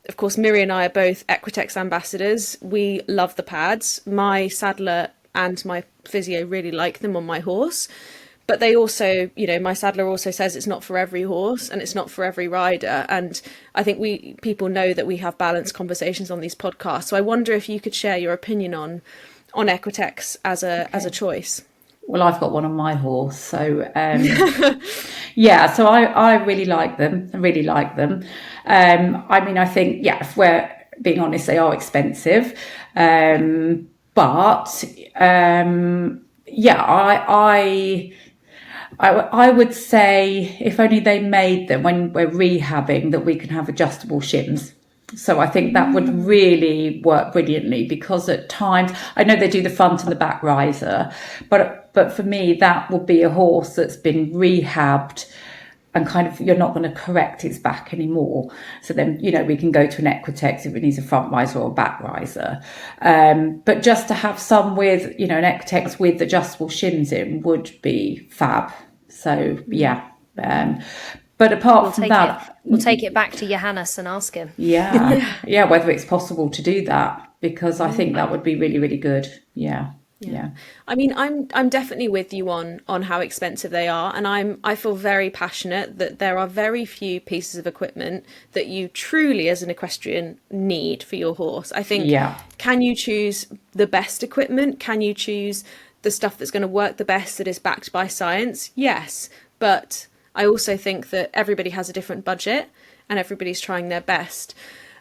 of course, Miri and I are both Equitex ambassadors. We love the pads. My saddler and my physio really like them on my horse, but they also, my saddler also says it's not for every horse and it's not for every rider. And I think people know that we have balanced conversations on these podcasts. So I wonder if you could share your opinion on on Equitex as a choice? Well, I've got one on my horse, so yeah. So I really like them. I really like them. I mean, I think, yeah, if we're being honest, they are expensive, but yeah, I would say if only they made them when we're rehabbing that we can have adjustable shims. So I think that would really work brilliantly, because at times, I know they do the front and the back riser, but for me, that would be a horse that's been rehabbed and kind of, you're not going to correct its back anymore. So then, you know, we can go to an Equitex if it needs a front riser or a back riser. But just to have some with, you know, an Equitex with adjustable shims in would be fab. So yeah. But apart from that, we'll take it back to Johannes and ask him. Yeah, whether it's possible to do that, because I think that would be really, really good. Yeah. I mean, I'm definitely with you on how expensive they are, and I feel very passionate that there are very few pieces of equipment that you truly, as an equestrian, need for your horse. I think, can you choose the best equipment? Can you choose the stuff that's going to work the best, that is backed by science? Yes, but I also think that everybody has a different budget and everybody's trying their best.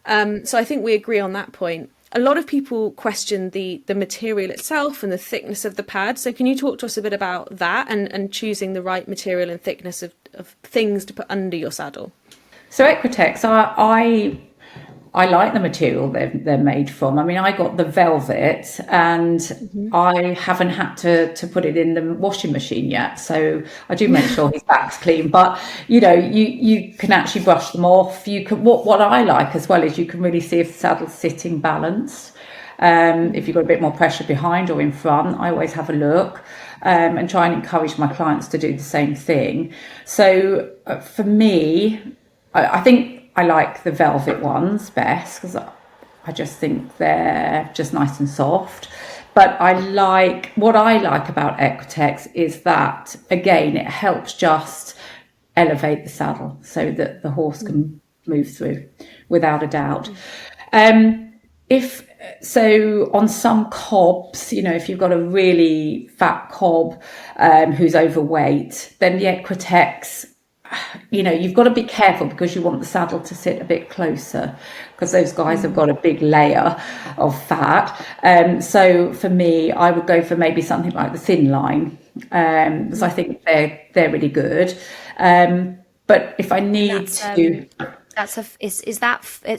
So I think we agree on that point. A lot of people question the material itself and the thickness of the pad. So can you talk to us a bit about that and choosing the right material and thickness of things to put under your saddle? So Equitex, I like the material they're made from. I mean, I got the velvet, and I haven't had to put it in the washing machine yet. So I do make sure his back's clean. But you know, you can actually brush them off. You can. What I like as well is you can really see if the saddle's sitting balanced. If you've got a bit more pressure behind or in front, I always have a look. And try and encourage my clients to do the same thing. So for me, I think I like the velvet ones best, because I just think they're just nice and soft. But what I like about Equitex is that, again, it helps just elevate the saddle so that the horse can move through, without a doubt. So on some cobs, you know, if you've got a really fat cob who's overweight, then the Equitex, you know, you've got to be careful, because you want the saddle to sit a bit closer, because those guys have got a big layer of fat. So for me, I would go for maybe something like the thin line, because I think they're really good. But if I need it's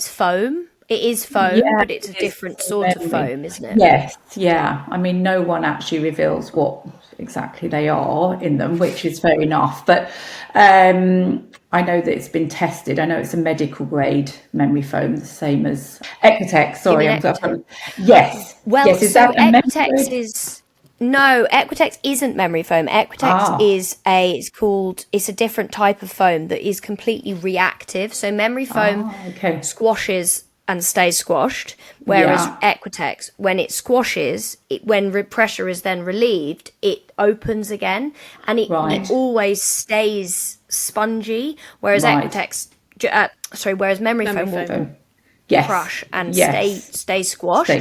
foam? It is foam, but it's a different sort of foam, isn't it? Yes, yeah. I mean, no one actually reveals what exactly they are in them, which is fair enough. But I know that it's been tested. I know it's a medical grade memory foam, the same as Equitex. Sorry, yes. Well, yes, is so that Equitex is... No, Equitex isn't memory foam. Equitex it's a different type of foam that is completely reactive. So memory foam squashes and stays squashed, whereas Equitex, when it squashes, when pressure is then relieved, it opens again, and it always stays spongy, whereas whereas memory foam will crush and stay squashed.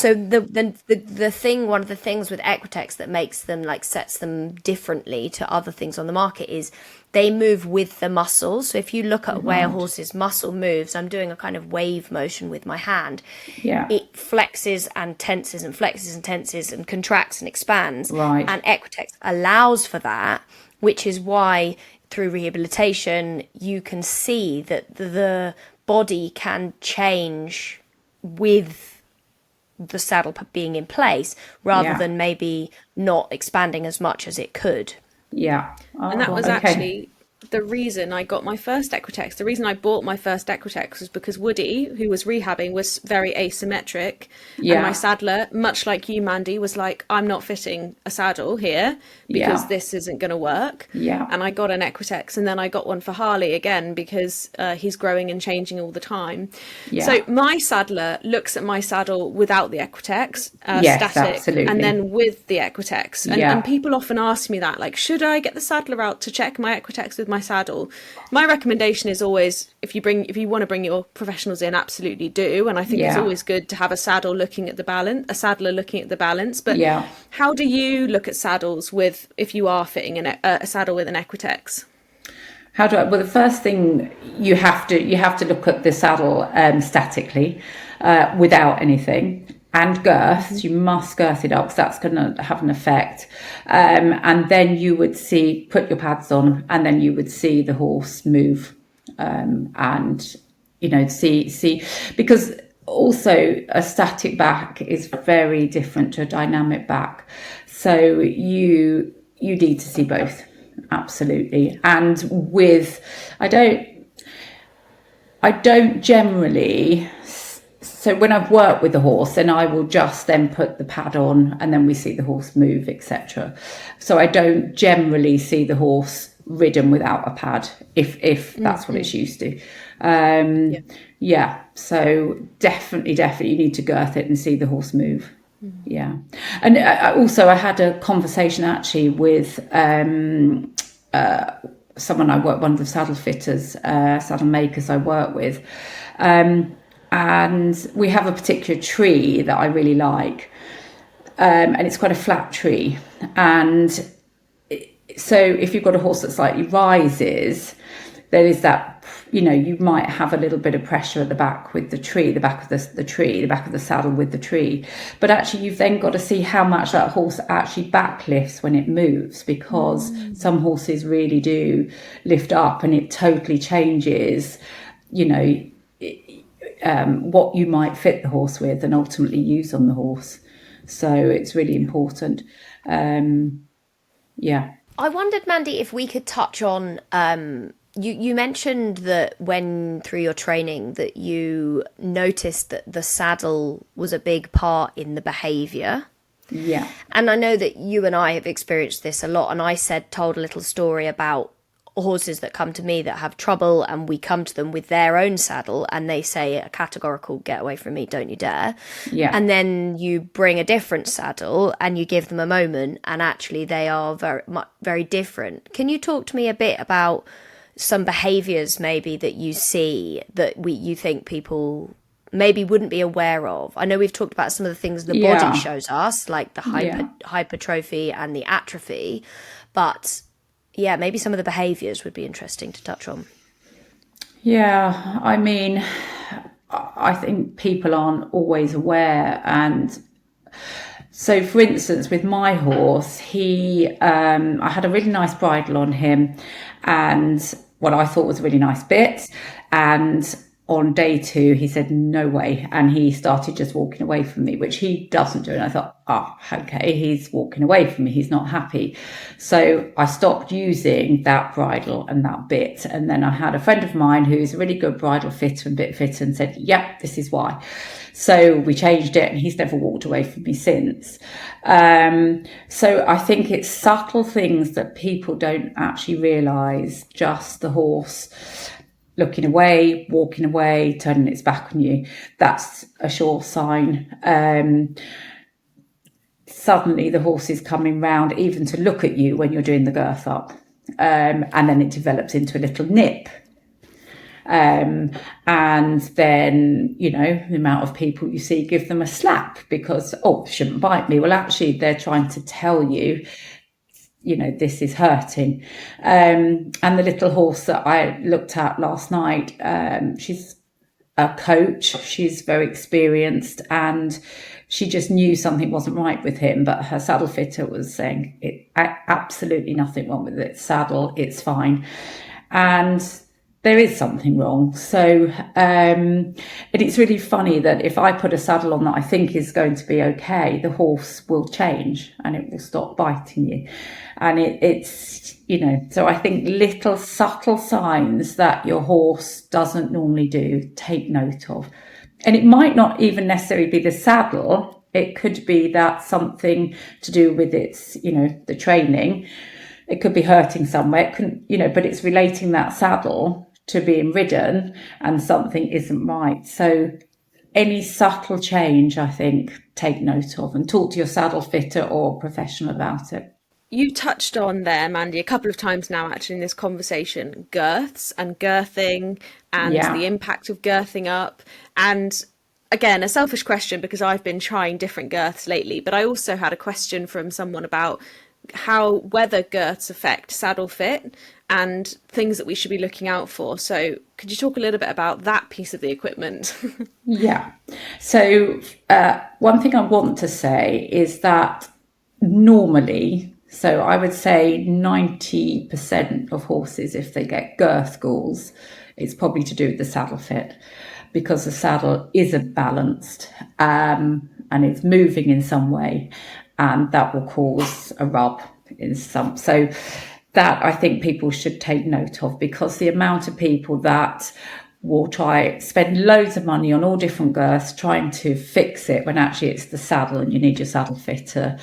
So the thing, one of the things with Equitex that makes them, like, sets them differently to other things on the market is they move with the muscles. So if you look at where a horse's muscle moves, I'm doing a kind of wave motion with my hand. It flexes and tenses and flexes and tenses and contracts and expands. And Equitex allows for that, which is why through rehabilitation you can see that the body can change with the saddle being in place, rather than maybe not expanding as much as it could. And that was actually the reason I got my first Equitex. The reason I bought my first Equitex was because Woody, who was rehabbing, was very asymmetric. And my saddler, much like you, Mandy, was like, I'm not fitting a saddle here because this isn't going to work. And I got an Equitex, and then I got one for Harley again because he's growing and changing all the time. So my saddler looks at my saddle without the Equitex, static, absolutely, and then with the Equitex. And people often ask me that, like, should I get the saddler out to check my Equitex with my saddle, my recommendation is always, if you want to bring your professionals in, absolutely do. And I think it's always good to have a saddler looking at the balance. But how do you look at saddles if you are fitting a saddle with an Equitex? Well, the first thing you have to look at the saddle statically, without anything. And girth, you must girth it up because that's going to have an effect. And then you would put your pads on, and then you would see the horse move, and see because also a static back is very different to a dynamic back. So you need to see both, absolutely. And I don't generally. So when I've worked with the horse, then I will just then put the pad on, and then we see the horse move, etc. So I don't generally see the horse ridden without a pad, if that's what it's used to. So definitely you need to girth it and see the horse move. Yeah. And I had a conversation actually with someone one of the saddle fitters, saddle makers I work with. And we have a particular tree that I really like, and it's quite a flat tree. And so if you've got a horse that slightly rises, there is that, you might have a little bit of pressure at the back with the tree, the back of the saddle with the tree. But actually, you've then got to see how much that horse actually back lifts when it moves, because some horses really do lift up, and it totally changes, what you might fit the horse with and ultimately use on the horse. So it's really important. I wondered, Mandy, if we could touch on, you mentioned that when through your training that you noticed that the saddle was a big part in the behaviour. Yeah. And I know that you and I have experienced this a lot. And I told a little story about horses that come to me that have trouble, and we come to them with their own saddle, and they say a categorical "get away from me, don't you dare." And then you bring a different saddle and you give them a moment, and actually they are very different. Can you talk to me a bit about some behaviours maybe that you see that you think people maybe wouldn't be aware of? I know we've talked about some of the things the body shows us, like the hypertrophy and the atrophy, but maybe some of the behaviours would be interesting to touch on. Yeah, I mean, I think people aren't always aware. And so, for instance, with my horse, I had a really nice bridle on him, and what I thought was a really nice bit. And on day 2, he said, "No way." And he started just walking away from me, which he doesn't do. And I thought, okay, he's walking away from me. He's not happy. So I stopped using that bridle and that bit. And then I had a friend of mine who's a really good bridle fitter and bit fitter and said, "Yep, this is why." So we changed it, and he's never walked away from me since. So I think it's subtle things that people don't actually realise, just the horse looking away, walking away, turning its back on you. That's a sure sign. Suddenly the horse is coming round even to look at you when you're doing the girth up. And then it develops into a little nip. And then, the amount of people you see give them a slap because, shouldn't bite me. Well, actually, they're trying to tell you, this is hurting. And the little horse that I looked at last night, she's a coach. She's very experienced, and she just knew something wasn't right with him. But her saddle fitter was saying absolutely nothing wrong with its saddle. It's fine. And there is something wrong. So, and it's really funny that if I put a saddle on that I think is going to be okay, the horse will change and it will stop biting you. And it's, so I think little subtle signs that your horse doesn't normally do, take note of. And it might not even necessarily be the saddle. It could be that something to do with its, the training. It could be hurting somewhere. It couldn't, but it's relating that saddle to being ridden and something isn't right. So any subtle change, I think, take note of and talk to your saddle fitter or professional about it. You touched on there, Mandy, a couple of times now actually in this conversation, girths and girthing and the Yeah. impact of girthing up. And again, a selfish question because I've been trying different girths lately, but I also had a question from someone about how whether girths affect saddle fit and things that we should be looking out for. So could you talk a little bit about that piece of the equipment? Yeah. So one thing I want to say is that normally, so I would say 90% of horses, if they get girth galls, it's probably to do with the saddle fit, because the saddle isn't balanced and it's moving in some way, and that will cause a rub in some. So that I think people should take note of, because the amount of people that will spend loads of money on all different girths trying to fix it when actually it's the saddle, and you need your saddle fitter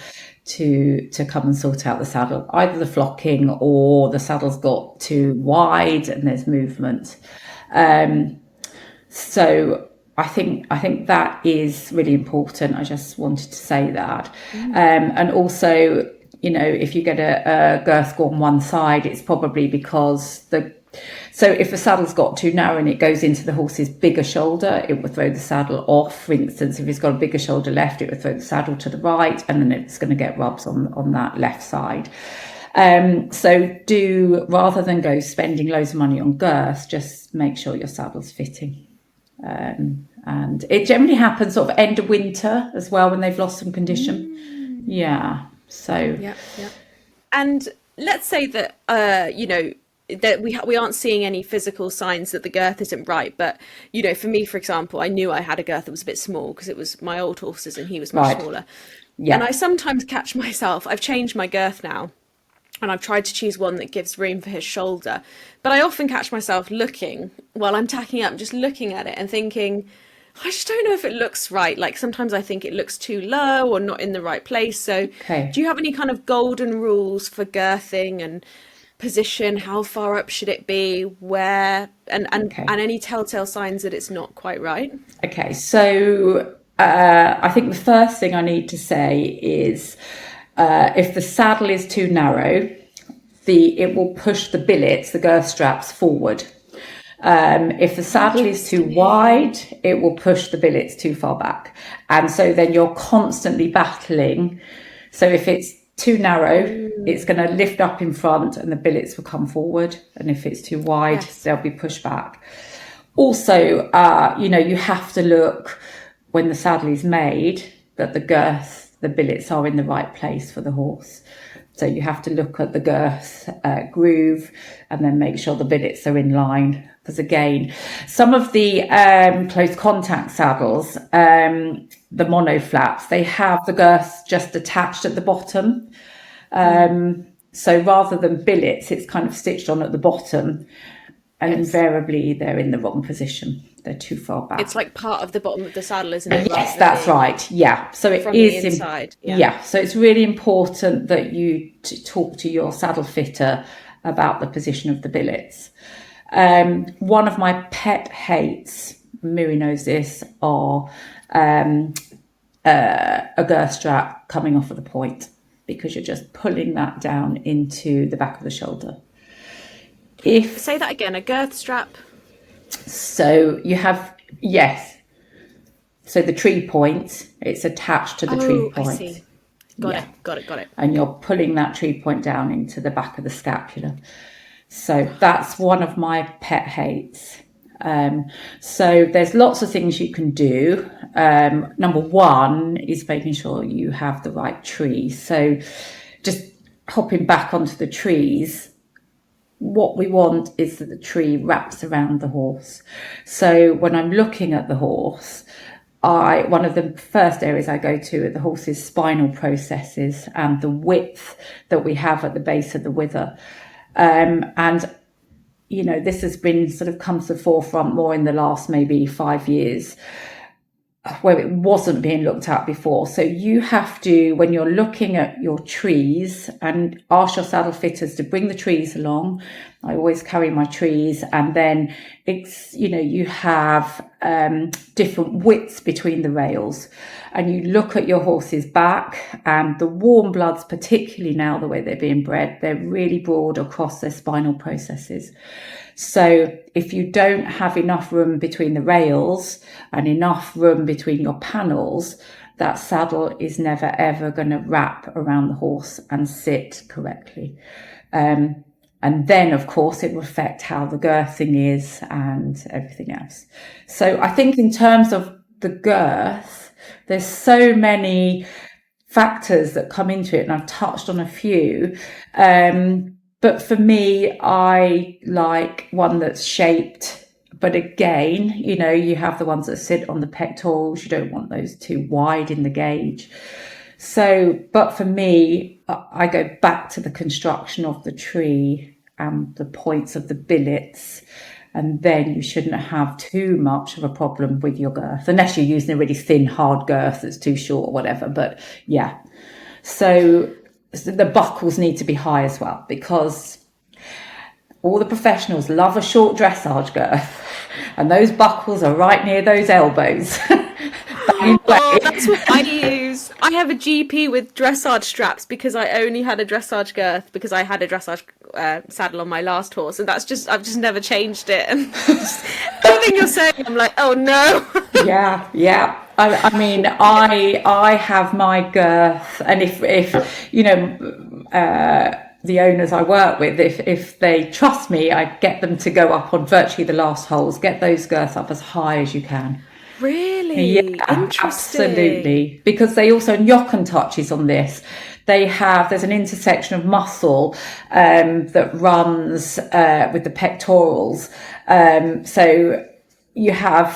to come and sort out the saddle. Either the flocking or the saddle's got too wide and there's movement. So I think that is really important. I just wanted to say that. And also, if you get a girth gall on one side, it's probably because so if the saddle's got too narrow and it goes into the horse's bigger shoulder, it will throw the saddle off. For instance, if it's got a bigger shoulder left, it will throw the saddle to the right, and then it's going to get rubs on that left side. So rather than go spending loads of money on girths, just make sure your saddle's fitting. And it generally happens sort of end of winter as well, when they've lost some condition. Yeah. So. Yeah. And let's say that, that we aren't seeing any physical signs that the girth isn't right. But, for me, for example, I knew I had a girth that was a bit small because it was my old horse's and he was much smaller. Yeah. And I sometimes catch myself, I've changed my girth now, and I've tried to choose one that gives room for his shoulder. But I often catch myself looking while I'm tacking up, just looking at it and thinking, I just don't know if it looks right. Like sometimes I think it looks too low or not in the right place. So do you have any kind of golden rules for girthing and position? How far up should it be? Where? And any telltale signs that it's not quite right? Okay, so I think the first thing I need to say is if the saddle is too narrow, it will push the billets, the girth straps, forward. If the saddle is too wide, it will push the billets too far back. And so then you're constantly battling. So if it's too narrow, it's going to lift up in front and the billets will come forward. And if it's too wide, they'll be pushed back. Also, you have to look when the saddle is made that the billets are in the right place for the horse. So you have to look at the girth groove and then make sure the billets are in line. Because again, some of the close contact saddles, the mono flaps, they have the girths just attached at the bottom. So rather than billets, it's kind of stitched on at the bottom. And invariably they're in the wrong position. They're too far back. It's like part of the bottom of the saddle, isn't it? Yes, that's right. Yeah. So it from is the inside. So it's really important that you talk to your saddle fitter about the position of the billets. One of my pet hates, Miri knows this, are a girth strap coming off of the point, because you're just pulling that down into the back of the shoulder. Say that again, a girth strap. So you have, so the tree point, it's attached to the tree point. I see. Got it. And you're pulling that tree point down into the back of the scapula. So that's one of my pet hates. So there's lots of things you can do. Number one is making sure you have the right tree. So just hopping back onto the trees, what we want is that the tree wraps around the horse. So when I'm looking at the horse, one of the first areas I go to are the horse's spinal processes and the width that we have at the base of the wither. And, this has been sort of come to the forefront more in the last maybe 5 years, where it wasn't being looked at before. So you have to, when you're looking at your trees, and ask your saddle fitters to bring the trees along. I always carry my trees, and then you have different widths between the rails, and you look at your horse's back, and the warm bloods, particularly now the way they're being bred, they're really broad across their spinal processes. So if you don't have enough room between the rails and enough room between your panels, that saddle is never ever going to wrap around the horse and sit correctly. And then, of course, it will affect how the girthing is and everything else. So I think in terms of the girth, there's so many factors that come into it, and I've touched on a few. But for me, I like one that's shaped. But again, you have the ones that sit on the pectorals. You don't want those too wide in the gauge. So, but for me, I go back to the construction of the tree and the points of the billets. And then you shouldn't have too much of a problem with your girth, unless you're using a really thin, hard girth that's too short or whatever. But yeah, so the buckles need to be high as well, because all the professionals love a short dressage girth, and those buckles are right near those elbows. Oh, that's what I use. I have a GP with dressage straps because I only had a dressage girth because I had a dressage saddle on my last horse, and I've just never changed it. And everything you're saying, I'm like, oh no. Yeah. I mean, I have my girth, and if the owners I work with, if they trust me, I get them to go up on virtually the last holes, get those girths up as high as you can. Really? Yeah, interesting. Absolutely. Because they also, Nyokken touches on this. There's an intersection of muscle that runs with the pectorals. So you have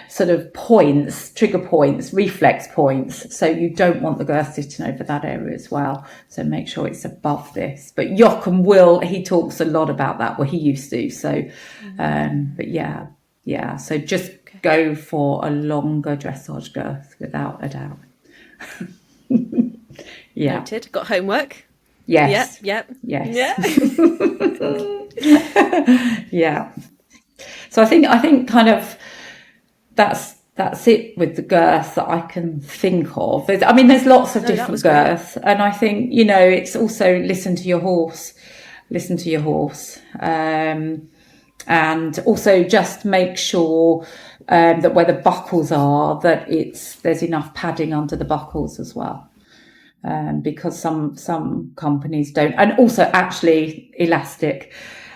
sort of points, trigger points, reflex points. So you don't want the girth sitting over that area as well. So make sure it's above this. But Nyokken he talks a lot about that, he used to. So, but yeah. So just go for a longer dressage girth without a doubt. Yeah. Noted. Got homework? Yes. Yep. Yes. Yeah. Yeah. So I think kind of that's it with the girth that I can think of. There's lots of different girths, and I think it's also listen to your horse, and also just make sure that where the buckles are, that there's enough padding under the buckles as well, because some companies don't, and also actually elastic.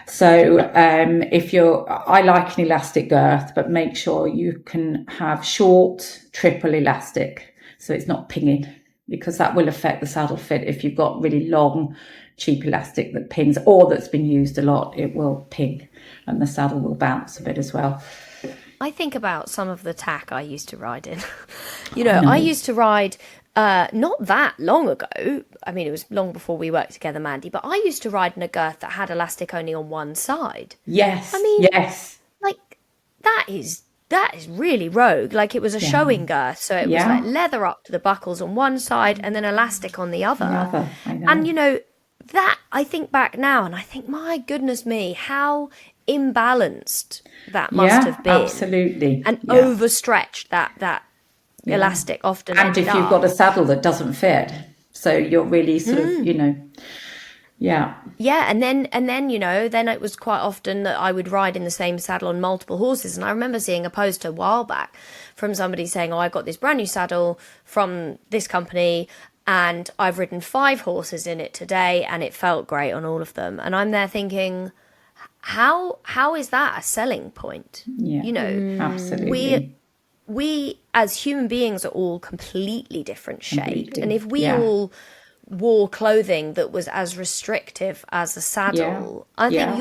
So I like an elastic girth, but make sure you can have short triple elastic, so it's not pinging, because that will affect the saddle fit. If you've got really long, cheap elastic that pings, or that's been used a lot, it will ping, and the saddle will bounce a bit as well. I think about some of the tack I used to ride in. I used to ride not that long ago. It was long before we worked together, Mandy, but I used to ride in a girth that had elastic only on one side. Yes. Yes. Like that is really rogue. Like it was a showing girth, so it was like leather up to the buckles on one side and then elastic on the other. I know. And that I think back now and I think, my goodness me, how imbalanced that must have been. Absolutely. And overstretched that elastic often. And if you've got a saddle that doesn't fit, so you're really sort of, Yeah, and then then it was quite often that I would ride in the same saddle on multiple horses. And I remember seeing a post a while back from somebody saying, I got this brand new saddle from this company and I've ridden 5 horses in it today and it felt great on all of them. And I'm there thinking, how is that a selling point? Absolutely. We as human beings are all completely different shaped. And if we all wore clothing that was as restrictive as a saddle, I think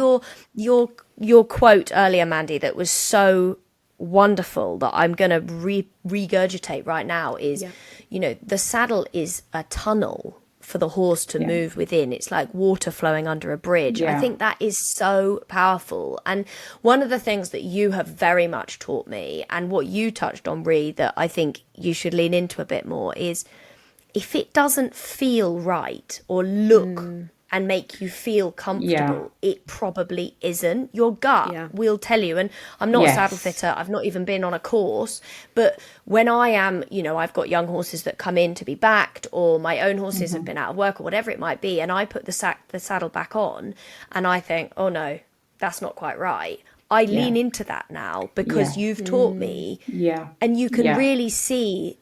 your quote earlier, Mandy, that was so wonderful that I'm going to regurgitate right now is, the saddle is a tunnel for the horse to move within. It's like water flowing under a bridge. I think that is so powerful. And one of the things that you have very much taught me, and what you touched on, Rhi, that I think you should lean into a bit more, is if it doesn't feel right or look and make you feel comfortable, it probably isn't. Your gut will tell you. And I'm not a saddle fitter. I've not even been on a course. But when I am, you know, I've got young horses that come in to be backed, or my own horses have been out of work or whatever it might be, and I put the saddle back on and I think, oh no, that's not quite right. I lean into that now because you've taught me. And you can really see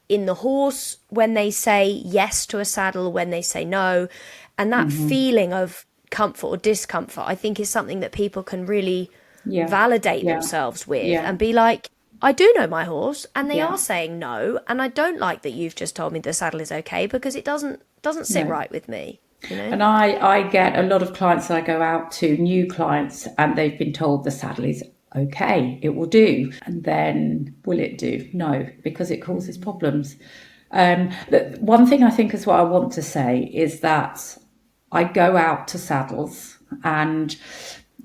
in the horse when they say yes to a saddle, when they say no. And that feeling of comfort or discomfort, I think, is something that people can really validate themselves with and be like, I do know my horse and they are saying no. And I don't like that you've just told me the saddle is okay, because it doesn't sit right with me. You know? And I get a lot of clients that I go out to, new clients, and they've been told the saddle is okay, it will do. And then will it do? No, because it causes problems. One thing I think as well I want to say is that I go out to saddles and,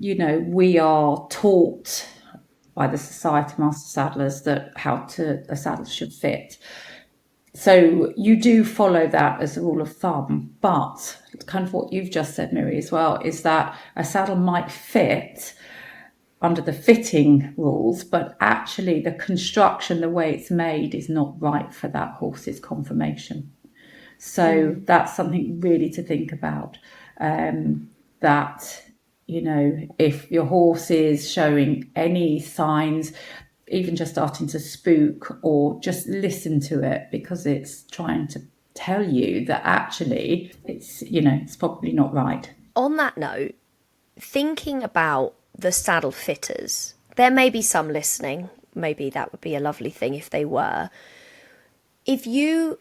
you know, we are taught by the Society of Master Saddlers that a saddle should fit. So you do follow that as a rule of thumb, but kind of what you've just said, Miri, as well, is that a saddle might fit under the fitting rules, but actually the construction, the way it's made, is not right for that horse's conformation. So that's something really to think about, that, you know, if your horse is showing any signs, even just starting to spook, or just listen to it because it's trying to tell you that actually it's, you know, it's probably not right. On that note, thinking about the saddle fitters, there may be some listening, maybe that would be a lovely thing if they were. If you,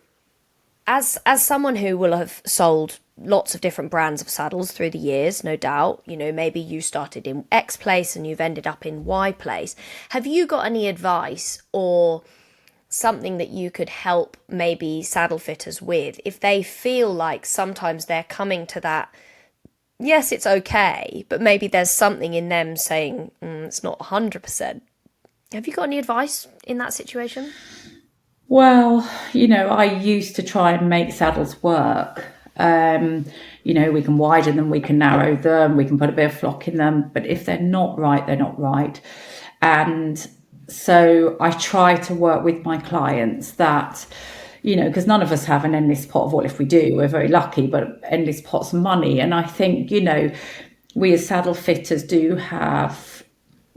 as someone who will have sold lots of different brands of saddles through the years, no doubt, you know, maybe you started in X place and you've ended up in Y place. Have you got any advice or something that you could help maybe saddle fitters with if they feel like sometimes they're coming to that, yes, it's okay, but maybe there's something in them saying it's not 100%. Have you got any advice in that situation? Well, you know, I used to try and make saddles work. You know, we can widen them, we can narrow them, we can put a bit of flock in them, but if they're not right, they're not right. And so I try to work with my clients that, you know, because none of us have an endless pot of, well, if we do, we're very lucky, but endless pots of money. And I think, you know, we as saddle fitters do have,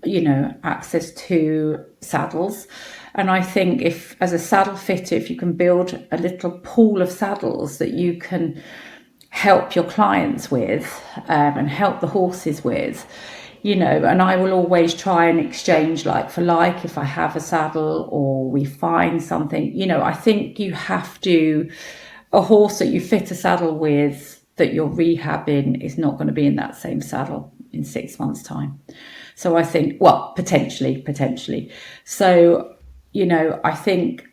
you know, access to saddles. And I think if, as a saddle fitter, if you can build a little pool of saddles that you can help your clients with and help the horses with, you know, and I will always try and exchange like for like if I have a saddle or we find something, you know, I think you have to, a horse that you fit a saddle with that you're rehabbing is not going to be in that same saddle in 6 months' time. So I think, well, potentially. So, you know, I think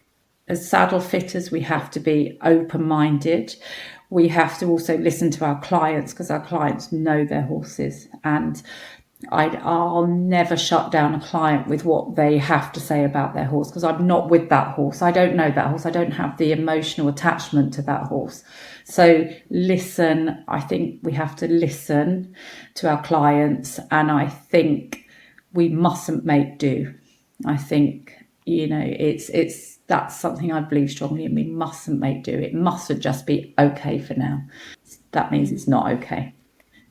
as saddle fitters, we have to be open-minded. We have to also listen to our clients because our clients know their horses. And I'll never shut down a client with what they have to say about their horse because I'm not with that horse. I don't know that horse. I don't have the emotional attachment to that horse. So listen, I think we have to listen to our clients, and I think we mustn't make do. I think, you know, that's something I believe strongly in. We mustn't make do. It mustn't just be okay for now. That means it's not okay.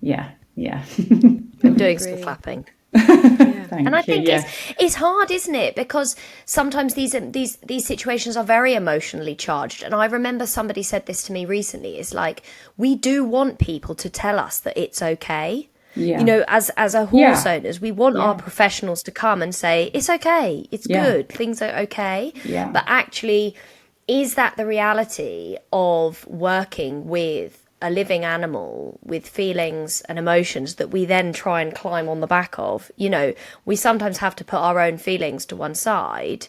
Yeah. I'm doing some clapping. And I think it's hard, isn't it? Because sometimes these situations are very emotionally charged. And I remember somebody said this to me recently. It's like, we do want people to tell us that it's okay. You know, as a horse owners, we want our professionals to come and say, it's okay, it's good, things are okay. But actually, is that the reality of working with a living animal with feelings and emotions that we then try and climb on the back of? You know, we sometimes have to put our own feelings to one side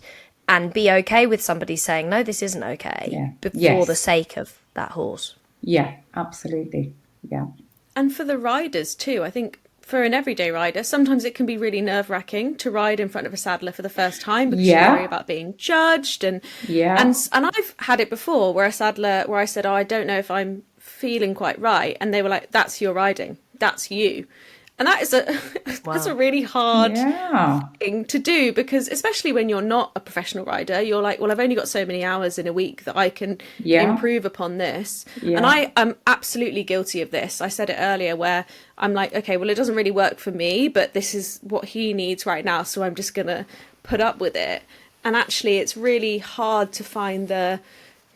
and be okay with somebody saying, no, this isn't okay, for the sake of that horse. Yeah, absolutely. Yeah. And for the riders too, I think for an everyday rider, sometimes it can be really nerve-wracking to ride in front of a saddler for the first time because you worry about being judged. And I've had it before where I said, oh, I don't know if I'm feeling quite right. And they were like, that's your riding, that's you. And that is that's a really hard thing to do, because especially when you're not a professional rider, you're like, well, I've only got so many hours in a week that I can improve upon this. And I am absolutely guilty of this. I said it earlier, where I'm like, okay, well, it doesn't really work for me, but this is what he needs right now, so I'm just going to put up with it. And actually, it's really hard to find to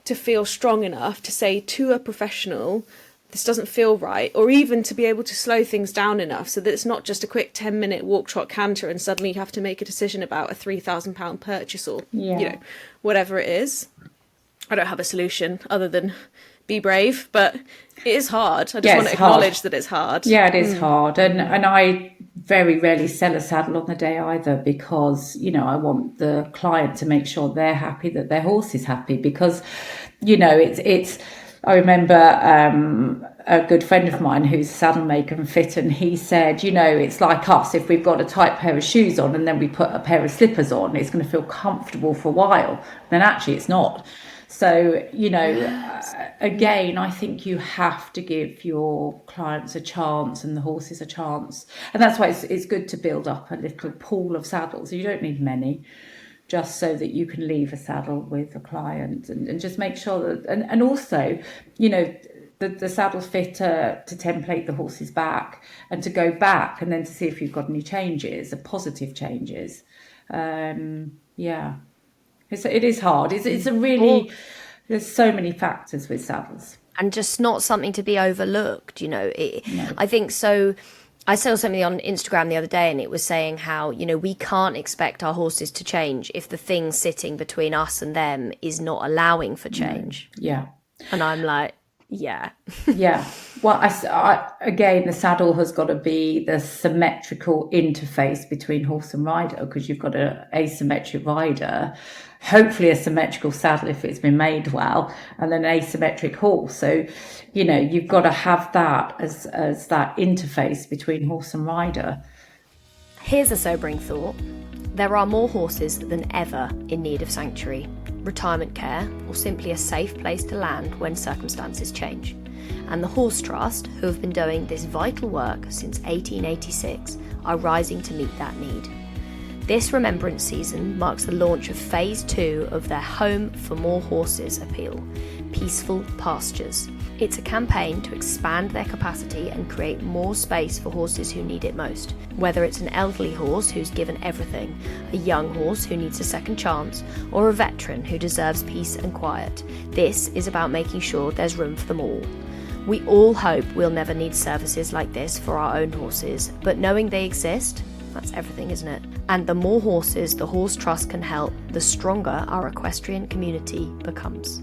feel strong enough to say to a professional, this doesn't feel right, or even to be able to slow things down enough so that it's not just a quick 10-minute walk, trot, canter, and suddenly you have to make a decision about a £3,000 purchase, or whatever it is. I don't have a solution other than be brave, but it is hard. I just want to acknowledge that it's hard. Yeah, it is hard. And I very rarely sell a saddle on the day either, because, I want the client to make sure they're happy, that their horse is happy, because, it's I remember a good friend of mine who's a saddle maker and fitter, and he said, it's like us, if we've got a tight pair of shoes on and then we put a pair of slippers on, it's going to feel comfortable for a while. Then actually it's not. So, again, I think you have to give your clients a chance and the horses a chance. And that's why it's good to build up a little pool of saddles. You don't need many, just so that you can leave a saddle with a client and just make sure that, and also, the saddle's fit to template the horse's back and to go back and then to see if you've got any changes, the positive changes. It is hard. It's a really, there's so many factors with saddles. And just not something to be overlooked, No. I think so. I saw something on Instagram the other day, and it was saying how, we can't expect our horses to change if the thing sitting between us and them is not allowing for change. Yeah. And I'm like, yeah. Yeah. Well, again, the saddle has got to be the symmetrical interface between horse and rider, because you've got an asymmetric rider, hopefully a symmetrical saddle if it's been made well, and then an asymmetric horse. So, you've got to have that as that interface between horse and rider. Here's a sobering thought. There are more horses than ever in need of sanctuary, retirement care, or simply a safe place to land when circumstances change. And the Horse Trust, who have been doing this vital work since 1886, are rising to meet that need. This Remembrance season marks the launch of Phase 2 of their Home for More Horses appeal, Peaceful Pastures. It's a campaign to expand their capacity and create more space for horses who need it most. Whether it's an elderly horse who's given everything, a young horse who needs a second chance, or a veteran who deserves peace and quiet, this is about making sure there's room for them all. We all hope we'll never need services like this for our own horses, but knowing they exist, that's everything, isn't it? And the more horses the Horse Trust can help, the stronger our equestrian community becomes.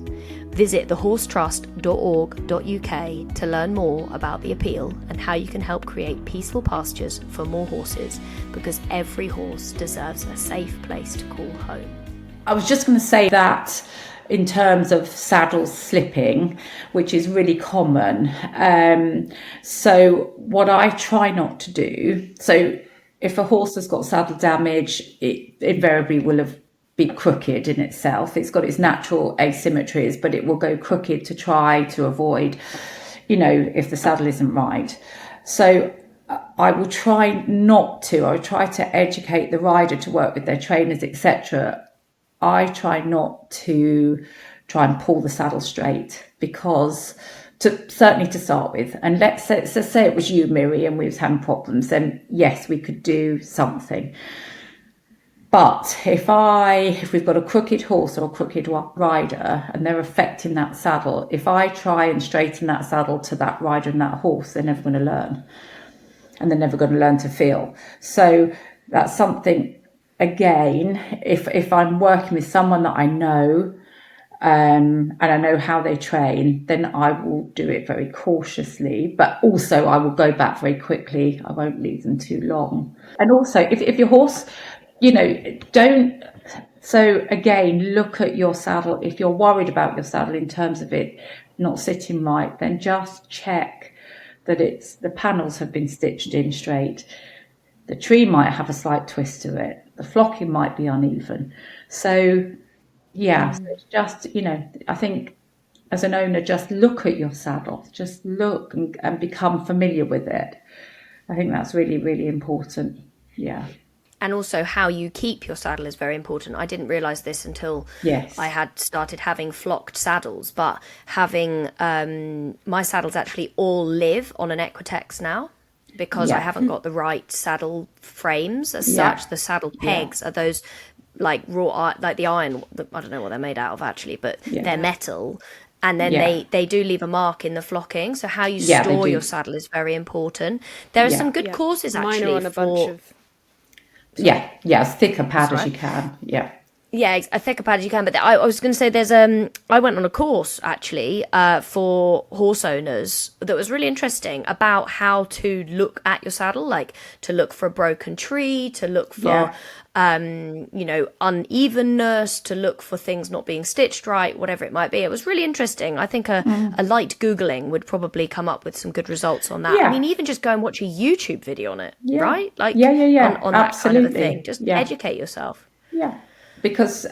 Visit thehorsetrust.org.uk to learn more about the appeal and how you can help create peaceful pastures for more horses, because every horse deserves a safe place to call home. I was just going to say that in terms of saddles slipping, which is really common. So what I try not to do, so if a horse has got saddle damage, it invariably will be crooked in itself. It's got its natural asymmetries, but it will go crooked to try to avoid, if the saddle isn't right. So I will try not to. I will try to educate the rider to work with their trainers, etc. I try not to try and pull the saddle straight, because certainly to start with, and let's say it was you, Miri, and we was having problems, then yes, we could do something. But if we've got a crooked horse or a crooked rider and they're affecting that saddle, if I try and straighten that saddle to that rider and that horse, they're never going to learn, and they're never going to learn to feel. So that's something, again, if I'm working with someone that I know, and I know how they train, then I will do it very cautiously, but also I will go back very quickly. I won't leave them too long. And also, if your horse, so again, look at your saddle. If you're worried about your saddle in terms of it not sitting right, then just check that the panels have been stitched in straight. The tree might have a slight twist to it. The flocking might be uneven. So, yeah, so it's just, I think as an owner, just look at your saddle, just look and become familiar with it. I think that's really, really important. Yeah. And also how you keep your saddle is very important. I didn't realise this until I had started having flocked saddles, but having my saddles actually all live on an Equitex now, because I haven't got the right saddle frames as such. The saddle pegs are those like raw, like the iron, I don't know what they're made out of actually, but they're metal. And then they do leave a mark in the flocking. So how you store your saddle is very important. There are some good courses actually. Mine are on a bunch of... as thick a pad as you can. Yeah, a thicker pad as you can. But I was going to say there's I went on a course actually for horse owners that was really interesting about how to look at your saddle, like to look for a broken tree, to look for unevenness, to look for things not being stitched right, whatever it might be. It was really interesting. I think a light Googling would probably come up with some good results on that. I mean, even just go and watch a YouTube video on it, right? Like on that kind of a thing. Just educate yourself. Yeah. Because,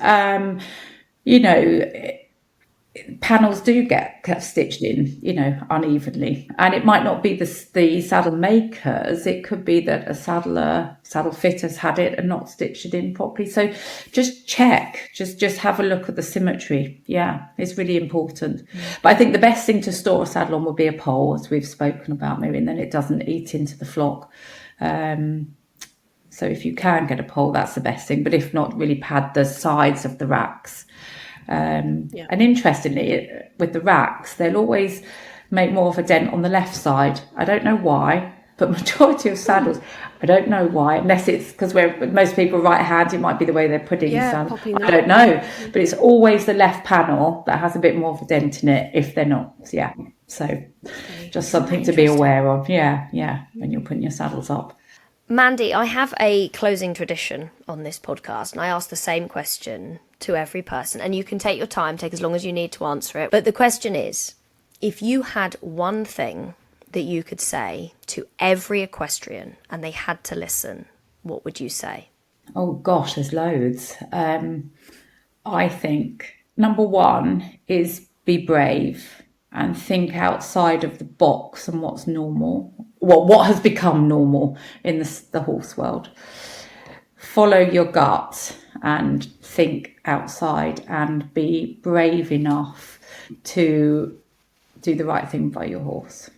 panels do get stitched in, unevenly. And it might not be the saddle makers. It could be that a saddle fitter's had it and not stitched it in properly. So just check, just have a look at the symmetry. Yeah, it's really important. But I think the best thing to store a saddle on would be a pole, as we've spoken about, Miri, and then it doesn't eat into the flock. So if you can get a pole, that's the best thing. But if not, really pad the sides of the racks. And interestingly, with the racks, they'll always make more of a dent on the left side. I don't know why, but majority of saddles, I don't know why, unless it's because most people right hand, it might be the way they're putting the saddle. I don't know, but it's always the left panel that has a bit more of a dent in it if they're not. Yeah, so just something to be aware of. Yeah, when you're putting your saddles up. Mandy, I have a closing tradition on this podcast, and I ask the same question to every person, and you can take your time, take as long as you need to answer it. But the question is, if you had one thing that you could say to every equestrian and they had to listen, what would you say? Oh gosh, there's loads. I think number one is be brave and think outside of the box and what's normal. What has become normal in the horse world. Follow your gut and think outside and be brave enough to do the right thing by your horse.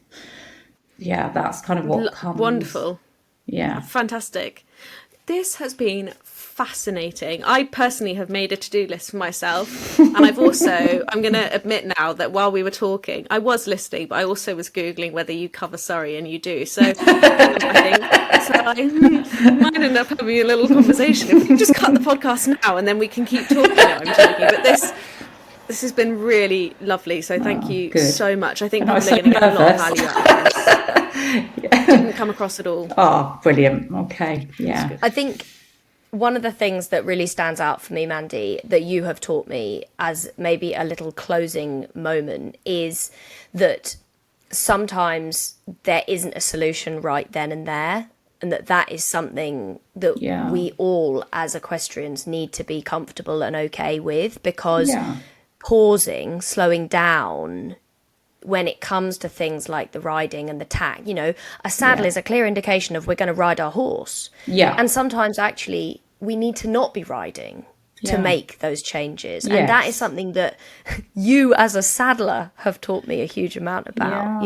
Yeah, that's kind of what comes. Wonderful. Yeah. Fantastic. This has been fascinating. I personally have made a to-do list for myself, and I'm going to admit now that while we were talking, I was listening, but I also was Googling whether you cover Surrey, and you do. So I might end up having a little conversation. If we can just cut the podcast now, and then we can keep talking. No, I'm joking. But this has been really lovely. So thank you so much. I think people are going to get a lot of value out of this. Didn't come across at all. Oh, brilliant. Okay. Yeah. I think one of the things that really stands out for me, Mandy, that you have taught me as maybe a little closing moment is that sometimes there isn't a solution right then and there, and that is something that we all as equestrians need to be comfortable and okay with, because pausing, slowing down when it comes to things like the riding and the tack, a saddle is a clear indication of we're going to ride our horse. Yeah. And sometimes actually we need to not be riding to make those changes. Yes. And that is something that you as a saddler have taught me a huge amount about,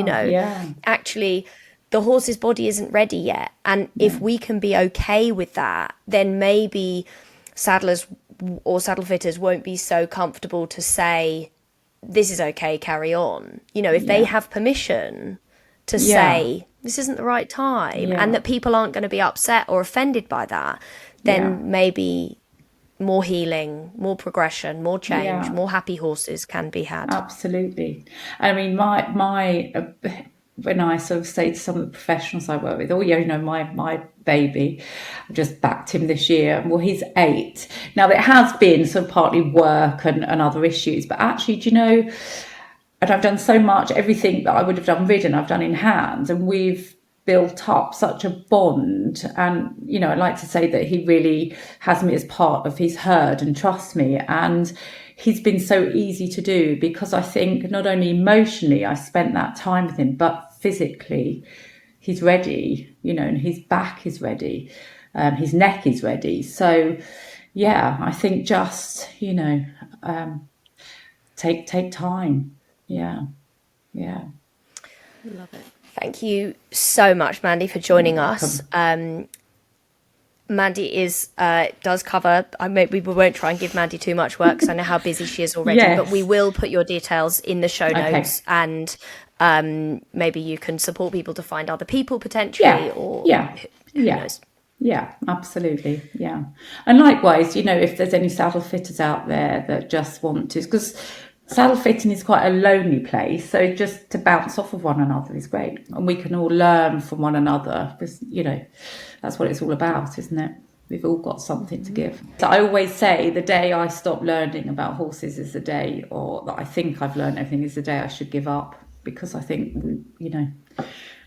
Actually, the horse's body isn't ready yet. And if we can be okay with that, then maybe saddlers or saddle fitters won't be so comfortable to say, this is okay, carry on. If they have permission to say, this isn't the right time, and that people aren't going to be upset or offended by that, then maybe more healing, more progression, more change, more happy horses can be had. Absolutely. I mean, my when I sort of say to some of the professionals I work with, my baby, I just backed him this year. Well, he's 8. Now, it has been sort of partly work and other issues, but actually, and I've done so much, everything that I would have done ridden, I've done in hand, and we've built up such a bond. And, I like to say that he really has me as part of his herd and trusts me. And he's been so easy to do, because I think not only emotionally I spent that time with him, but physically he's ready, and his back is ready, his neck is ready. So yeah, I think just take time. Yeah. Love it. Thank you so much, Mandy, for joining us. Mandy does cover. We won't try and give Mandy too much work because I know how busy she is already. Yes. But we will put your details in the show notes, and maybe you can support people to find other people potentially. Who knows? Yeah, absolutely. Yeah, and likewise, if there's any saddle fitters out there that just want to, because saddle fitting is quite a lonely place, so just to bounce off of one another is great, and we can all learn from one another, because that's what it's all about, isn't it? We've all got something to give. So I always say the day I stop learning about horses is the day, or that I think I've learned everything, is the day I should give up, because I think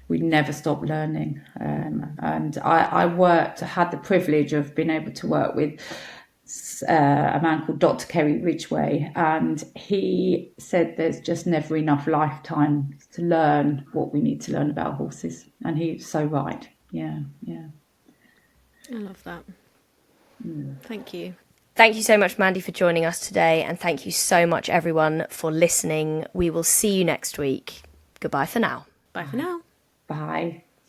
we never stop learning. And I had the privilege of being able to work with a man called Dr. Kerry Ridgway, and he said there's just never enough lifetime to learn what we need to learn about horses, and he's so right. Yeah. I love that. Thank you. Thank you so much, Mandy, for joining us today, and thank you so much, everyone, for listening. We will see you next week. Goodbye for now. Bye for now. Bye.